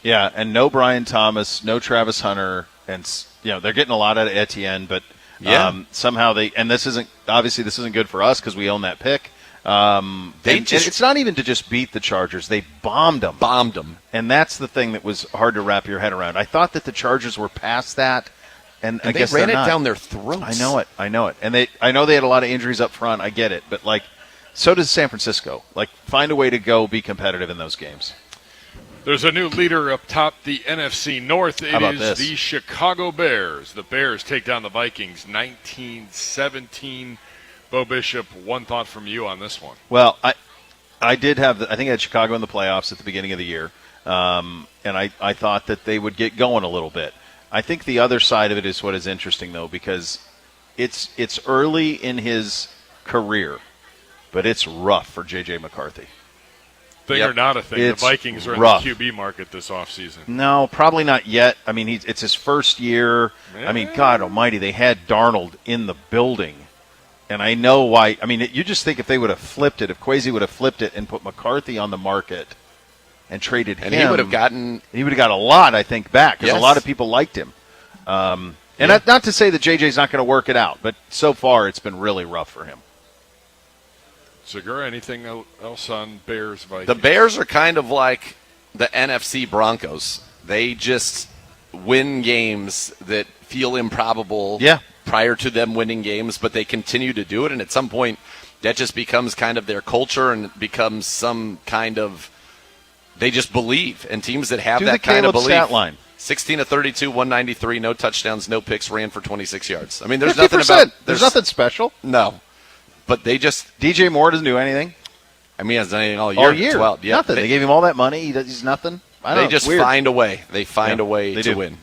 Yeah, and no Brian Thomas, no Travis Hunter, and they're getting a lot out of Etienne, but somehow this isn't good for us because we own that pick. It's not even to just beat the Chargers; they bombed them, and that's the thing that was hard to wrap your head around. I thought that the Chargers were past that, and I guess they ran it down their throats. I know it, and I know they had a lot of injuries up front. I get it, but so does San Francisco. Find a way to go be competitive in those games. There's a new leader up top the NFC North. It is the Chicago Bears. The Bears take down the Vikings 19-17. Bo Bishop, one thought from you on this one. Well, I did have I think I had Chicago in the playoffs at the beginning of the year, and I thought that they would get going a little bit. I think the other side of it is what is interesting, though, because it's early in his career, but it's rough for J.J. McCarthy. Thing or not a thing, It's the Vikings are rough. in the QB market this offseason. No, probably not yet. I mean, it's his first year. I mean, God almighty, they had Darnold in the building. And I know why. I mean, you just think if they would have flipped it, if Kwesi would have flipped it and put McCarthy on the market and traded him. And he would have gotten a lot, I think, back because Yes. a lot of people liked him. And not to say that JJ's not going to work it out, but so far it's been really rough for him. Segura, anything else on Bears Vikings? The Bears are kind of like the NFC Broncos. They just win games that feel improbable prior to them winning games, but they continue to do it, and at some point that just becomes kind of their culture and it becomes some kind of they just believe. And teams that have that kind of belief. Stat line. 16 of 32, 193, no touchdowns, no picks, ran for 26 yards. I mean, there's nothing about there's nothing special. No. But they just DJ Moore doesn't do anything. I mean, he hasn't done anything all year. All year. Well, yeah, nothing. They gave him all that money. He's nothing. I don't They know. just It's weird. find a way. They find a way to do. win.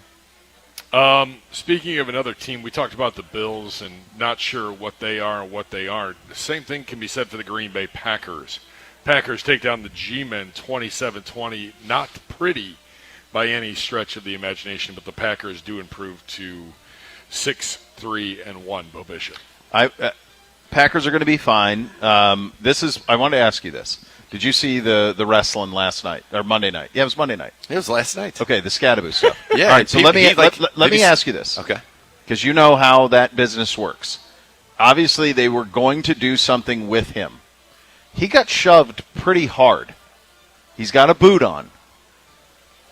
Speaking of another team, we talked about the Bills and not sure what they are and what they aren't. The same thing can be said for the Green Bay Packers. Packers take down the G-Men 27-20. Not pretty by any stretch of the imagination, but the Packers do improve to 6-3-1. Bo Bishop. Packers are going to be fine. I want to ask you this. Did you see the wrestling last night or Monday night? Yeah, it was Monday night. It was last night. Okay, the Scadaboo stuff. Yeah. All right, so let me ask you this. Okay. Because you know how that business works. Obviously, they were going to do something with him. He got shoved pretty hard. He's got a boot on.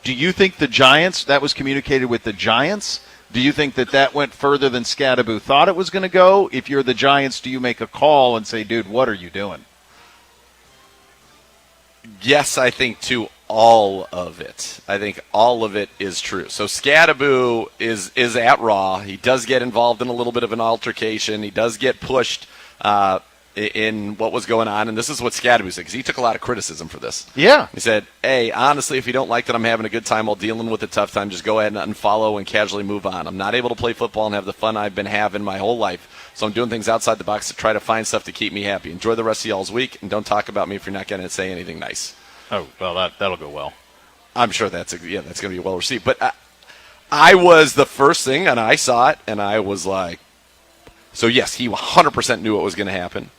Do you think the Giants, that was communicated with the Giants? Do you think that went further than Scadaboo thought it was going to go? If you're the Giants, do you make a call and say, dude, what are you doing? Yes, I think to all of it. I think all of it is true. So Scadaboo is at Raw. He does get involved in a little bit of an altercation. He does get pushed in what was going on, and this is what Scadaboo said, because he took a lot of criticism for this. Yeah. He said, hey, honestly, if you don't like that I'm having a good time while dealing with a tough time, just go ahead and unfollow and casually move on. I'm not able to play football and have the fun I've been having my whole life, so I'm doing things outside the box to try to find stuff to keep me happy. Enjoy the rest of y'all's week, and don't talk about me if you're not going to say anything nice. Oh, well, that'll go well. I'm sure that's going to be well received. But I was the first thing, and I saw it, and I was like, so yes, he 100% knew what was going to happen.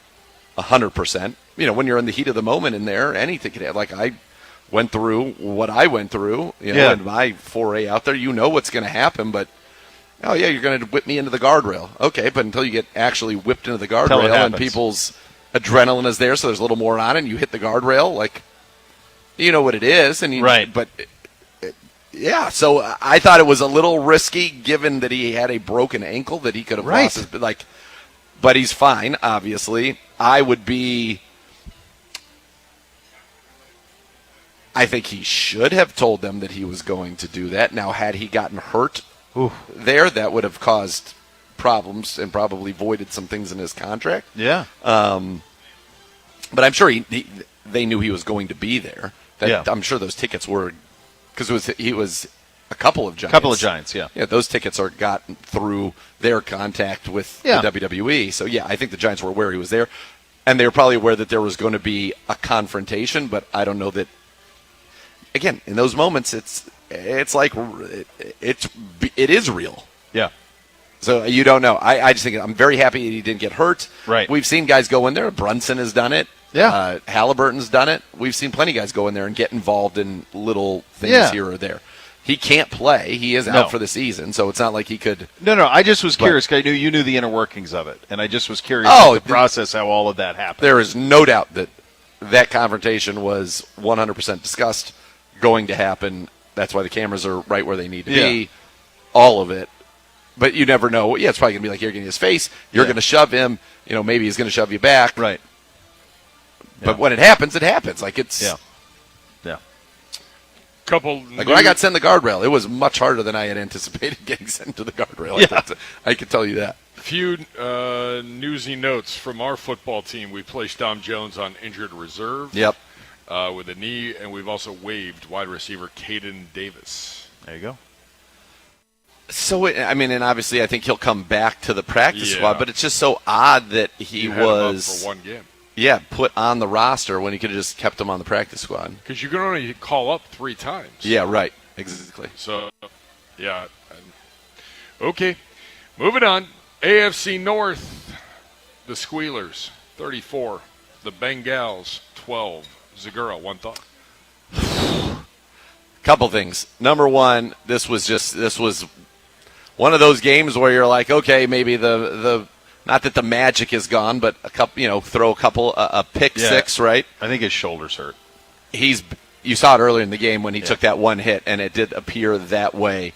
100%. You know, when you're in the heat of the moment in there, anything could happen. Like I went through what I went through, in my foray out there. You know what's going to happen, but oh yeah, you're going to whip me into the guardrail. Okay, but until you get actually whipped into the guardrail and people's adrenaline is there, so there's a little more on it, and you hit the guardrail, like you know what it is, and right. But yeah, so I thought it was a little risky, given that he had a broken ankle that he could have lost his, but he's fine, obviously. I think he should have told them that he was going to do that. Now, had he gotten hurt there, that would have caused problems and probably voided some things in his contract. Yeah. But I'm sure they knew he was going to be there. I'm sure those tickets were, because he was a couple of Giants. Yeah. Yeah, those tickets are gotten through their contact with the WWE. So, yeah, I think the Giants were aware he was there. And they were probably aware that there was going to be a confrontation, but I don't know that. Again, in those moments, it's like it is real. Yeah. So you don't know. I just think I'm very happy that he didn't get hurt. Right. We've seen guys go in there. Brunson has done it. Yeah. Halliburton's done it. We've seen plenty of guys go in there and get involved in little things here or there. He can't play. He is out for the season, so it's not like he could. No. I just was curious because I knew you knew the inner workings of it, and I just was curious to process how all of that happened. There is no doubt that confrontation was 100% discussed, going to happen. That's why the cameras are right where they need to be. All of it. But you never know. Yeah, it's probably going to be like you're getting his face. You're going to shove him. You know, maybe he's going to shove you back. Right. But when it happens, it happens. Like it's. Yeah. Like when I got sent the guardrail, it was much harder than I had anticipated getting sent to the guardrail. Yeah. I can tell you that. Few newsy notes from our football team. We placed Dom Jones on injured reserve. Yep. With a knee, and we've also waived wide receiver Caden Davis. There you go. So, and obviously I think he'll come back to the practice Yeah. squad, but it's just so odd that he You had him up was for one game. Yeah, put on the roster when he could have just kept him on the practice squad. Because you can only call up 3 times. Yeah, right. Exactly. So, yeah. Okay. Moving on. AFC North. The Squealers, 34. The Bengals, 12. Zagura, one thought. Couple things. Number one, this was one of those games where you're like, okay, maybe the not that the magic is gone, but a couple, throw a pick six, right? I think his shoulder's hurt. You saw it earlier in the game when he took that one hit, and it did appear that way.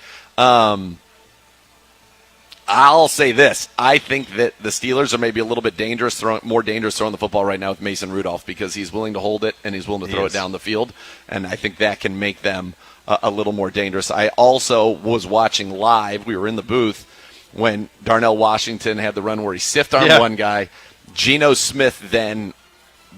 I'll say this. I think that the Steelers are maybe a little bit more dangerous throwing the football right now with Mason Rudolph because he's willing to hold it and he's willing to throw it down the field, and I think that can make them a little more dangerous. I also was watching live. We were in the booth when Darnell Washington had the run where he stiff-armed one guy. Geno Smith then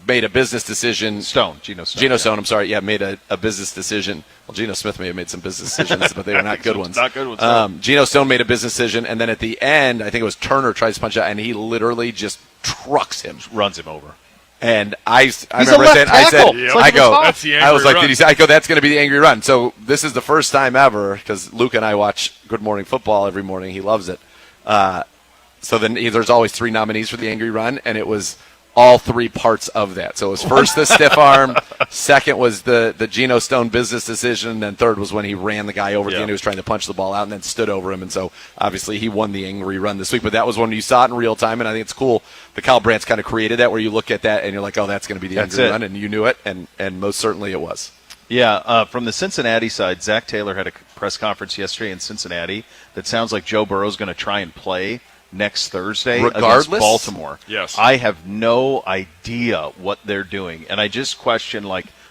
made a business decision. Geno Stone, I'm sorry. Yeah, made a business decision. Well, Geno Smith may have made some business decisions, but they were not good ones. Not good ones. Geno Stone made a business decision, and then at the end, I think it was Turner tries to punch out, and he literally just trucks him. Runs him over. And I remember saying, I was like, did he say, that's going to be the angry run. So this is the first time ever, because Luke and I watch Good Morning Football every morning. He loves it. So then there's always 3 nominees for the angry run, and it was all 3 parts of that. So it was first the stiff arm, second was the Geno Stone business decision, and then third was when he ran the guy over at the end who was trying to punch the ball out and then stood over him. And so obviously he won the angry run this week. But that was when you saw it in real time, and I think it's cool. The Kyle Brandt's kind of created that where you look at that and you're like, oh, that's going to be the angry run, and you knew it, and most certainly it was. Yeah, from the Cincinnati side, Zach Taylor had a press conference yesterday in Cincinnati that sounds like Joe Burrow's going to try and play next Thursday against Baltimore. Yes. I have no idea what they're doing, and I just question,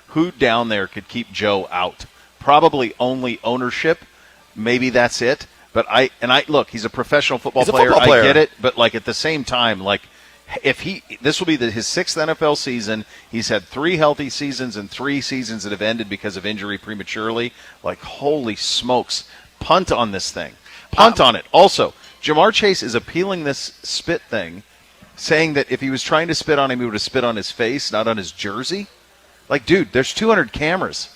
who down there could keep Joe out? Probably only ownership. Maybe that's it. But look, he's a professional football player. I get it, but at the same time, this will be his 6th NFL season. He's had 3 healthy seasons and 3 seasons that have ended because of injury prematurely. Holy smokes. Punt on this thing. Punt on it. Also, Jamar Chase is appealing this spit thing, saying that if he was trying to spit on him, he would have spit on his face, not on his jersey. Dude, there's 200 cameras.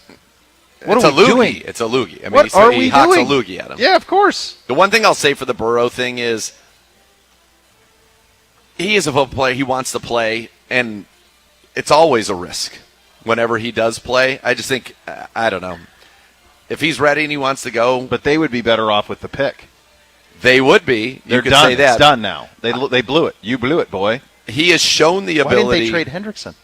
What are we doing? It's a loogie. I mean, what are we hawks doing? A loogie at him. Yeah, of course. The one thing I'll say for the Burrow thing is he is a football player. He wants to play, and it's always a risk whenever he does play. I just think, I don't know. If he's ready and he wants to go. But they would be better off with the pick. They would be. They're could done. say that. It's done now. They blew it. You blew it, boy. He has shown the ability. Why didn't they trade Hendrickson?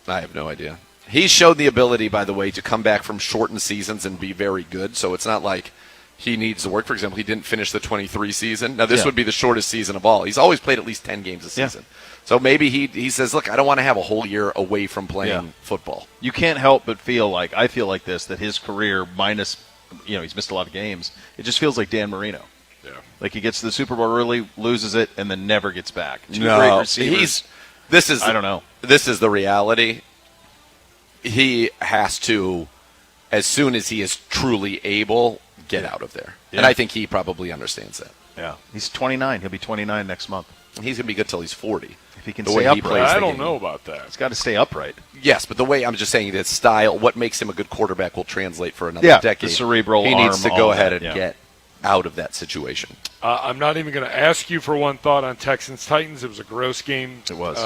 I have no idea. He's shown the ability, by the way, to come back from shortened seasons and be very good. So it's not like he needs to work. For example, he didn't finish the 23 season. Now, this would be the shortest season of all. He's always played at least 10 games a season. So maybe he says, look, I don't want to have a whole year away from playing football. You can't help but I feel like this, that his career minus, he's missed a lot of games. It just feels like Dan Marino. Yeah. He gets to the Super Bowl early, loses it, and then never gets back. Two no, great receivers. I don't know. This is the reality. He has to, as soon as he is truly able, get out of there. Yeah. And I think he probably understands that. Yeah. He's 29. He'll be 29 next month. He's going to be good till he's 40. If he can stay upright. I don't know about that. He's got to stay upright. Yes, but the way I'm just saying that style, what makes him a good quarterback will translate for another decade. The cerebral he arm, needs to go ahead and get out of that situation. I'm not even going to ask you for one thought on Texans-Titans. It was a gross game. It was.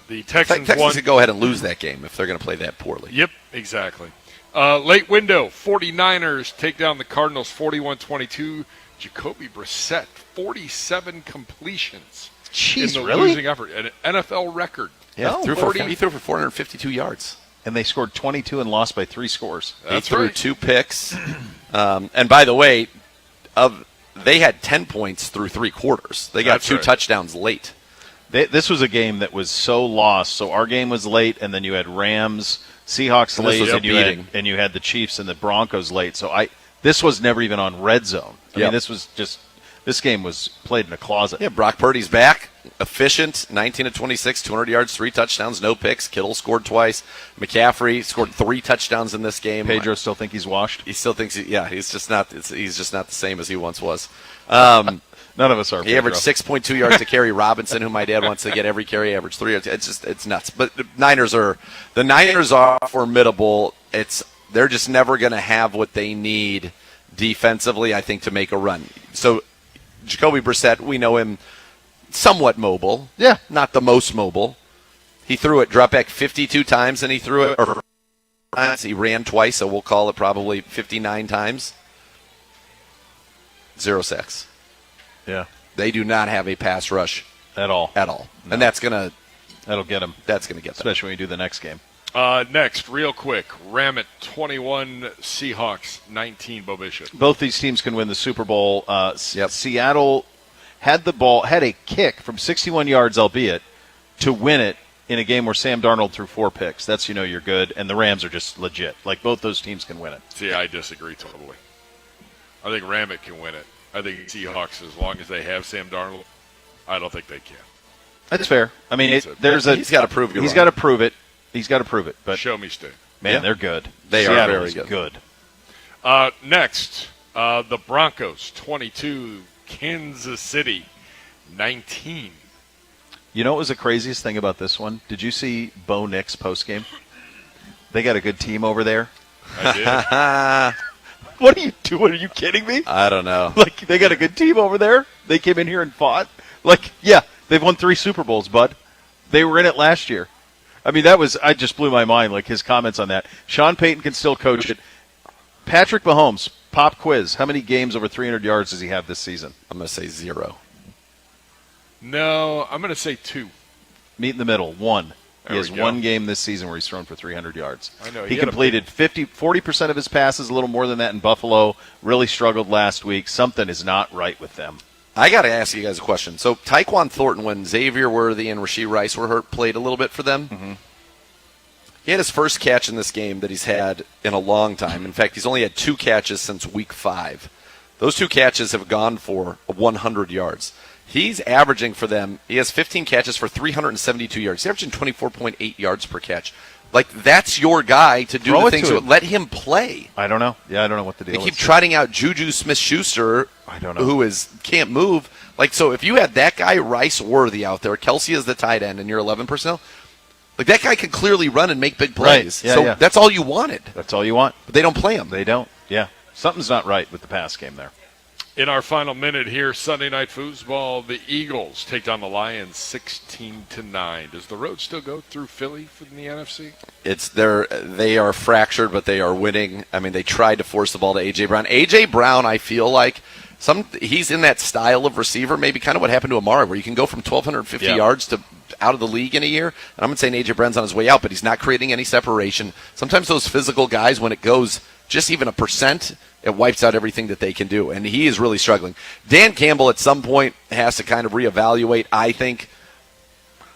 The Texans won. Could go ahead and lose that game if they're going to play that poorly. Yep, exactly. Late window, 49ers take down the Cardinals 41-22. Jacoby Brissett, 47 completions. Jeez, in the really? losing effort. An NFL record. Yeah, he threw for 452 yards. And they scored 22 and lost by 3 scores. He threw 2 picks. And by the way, they had 10 points through 3 quarters. They got 2 touchdowns late. This was a game that was so lost. So our game was late, and then you had Rams, Seahawks late, and you had the Chiefs and the Broncos late. So this was never even on red zone. I mean, this game was played in a closet. Yeah, Brock Purdy's back. efficient, 19 of 26, 200 yards, 3 touchdowns, no picks. Kittle scored twice. McCaffrey scored 3 touchdowns in this game. Pedro still think he's washed? He still thinks, he's just not the same as he once was. None of us are. He averaged 6.2 yards to carry. Robinson, who my dad wants to get every carry, averaged 3 yards. It's nuts. But the Niners are formidable. They're just never going to have what they need defensively, I think, to make a run. So Jacoby Brissett, we know him somewhat mobile. Yeah. Not the most mobile. He threw it drop back 52 times, and he threw it. He ran twice, so we'll call it probably 59 times. 0 sacks. Yeah. They do not have a pass rush at all. No. And that'll get them. That's going to get them. Especially when you do the next game. Next, real quick, Ram it 21, Seahawks 19, Bo Bishop. Both these teams can win the Super Bowl. Seattle had the ball, had a kick from 61 yards, albeit, to win it in a game where Sam Darnold threw 4 picks. That's, you're good. And the Rams are just legit. Like, both those teams can win it. See, I disagree totally. I think Ramit can win it. I think Seahawks, as long as they have Sam Darnold, I don't think they can. That's fair. I mean, he's got to prove He's got to prove it. He's got to prove it. But show me, Stu. Man, they're good. They are very good. Next, the Broncos 22, Kansas City 19. You know what was the craziest thing about this one? Did you see Bo Nix postgame? They got a good team over there. I did. What are you doing? Are you kidding me? I don't know. Like, they got a good team over there? They came in here and fought? Like, yeah, they've won 3 Super Bowls, bud. They were in it last year. I mean, I just blew my mind, like, his comments on that. Sean Payton can still coach it. Patrick Mahomes, pop quiz. How many games over 300 yards does he have this season? I'm going to say 0. No, I'm going to say 2. Meet in the middle, 1. He has 1 game this season where he's thrown for 300 yards. I know. He completed 40% of his passes, a little more than that in Buffalo. Really struggled last week. Something is not right with them. I got to ask you guys a question. So Tyquan Thornton, when Xavier Worthy and Rashee Rice were hurt, played a little bit for them. Mm-hmm. He had his first catch in this game that he's had in a long time. In fact, he's only had 2 catches since week 5. Those 2 catches have gone for 100 yards. He's averaging for them, he has 15 catches for 372 yards. He's averaging 24.8 yards per catch. Like, that's your guy to do the things. Let him play. I don't know. Yeah, I don't know what the deal is. They keep trotting out Juju Smith-Schuster, I don't know, who can't move. Like, so if you had that guy, Rice Worthy, out there, Kelsey is the tight end, and you're 11 personnel, like, that guy can clearly run and make big plays. Right. Yeah, that's all you wanted. That's all you want. But they don't play him. They don't. Yeah. Something's not right with the pass game there. In our final minute here, Sunday Night Foosball, the Eagles take down the Lions 16-9. Does the road still go through Philly in the NFC? They are fractured, but they are winning. I mean, they tried to force the ball to A.J. Brown. A.J. Brown, I feel like, he's in that style of receiver, maybe kind of what happened to Amari, where you can go from 1,250 yards to out of the league in a year. And I'm not saying A.J. Brown's on his way out, but he's not creating any separation. Sometimes those physical guys, when it goes just even a percent, it wipes out everything that they can do. And he is really struggling. Dan Campbell at some point has to kind of reevaluate, I think.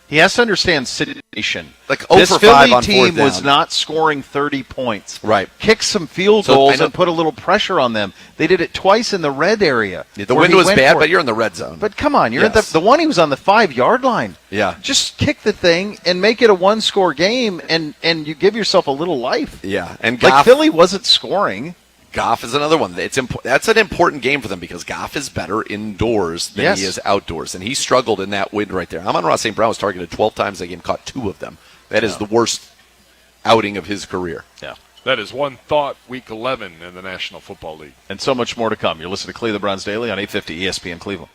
He has to understand situation. Like, this 0 for 5 Philly on team 4th down. was not scoring 30 points. Right. Kick some field goals and put a little pressure on them. They did it twice in the red area. Yeah, the window is bad, but you're in the red zone. But come on, you're at the one he was on the 5-yard line. Yeah. Just kick the thing and make it a 1-score game, and you give yourself a little life. Yeah. And like Goff, Philly wasn't scoring. Goff is another one. That's an important game for them because Goff is better indoors than he is outdoors, and he struggled in that win right there. Amon-Ra St. Brown was targeted 12 times that game, caught 2 of them. That is the worst outing of his career. Yeah. That is One Thought, Week 11 in the National Football League. And so much more to come. You're listening to Cleveland Browns Daily on 850 ESPN Cleveland.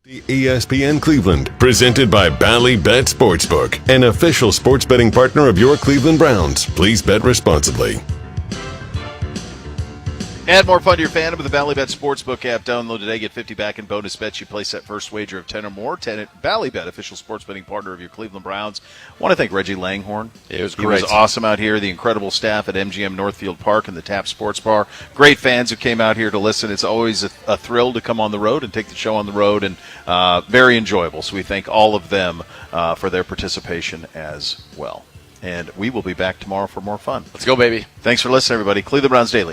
ESPN Cleveland, presented by Bally Bet Sportsbook, an official sports betting partner of your Cleveland Browns. Please bet responsibly. Add more fun to your fandom with the Bally Bet Sportsbook app. Download today. Get 50 back in bonus bets. You place that first wager of 10 or more. 10 at Bally Bet, official sports betting partner of your Cleveland Browns. I want to thank Reggie Langhorne. It was great. great. He was awesome out here. The incredible staff at MGM Northfield Park and the Tap Sports Bar. Great fans who came out here to listen. It's always a thrill to come on the road and take the show on the road, and very enjoyable. So we thank all of them for their participation as well. And we will be back tomorrow for more fun. Let's go, baby. Thanks for listening, everybody. Cleveland Browns Daily.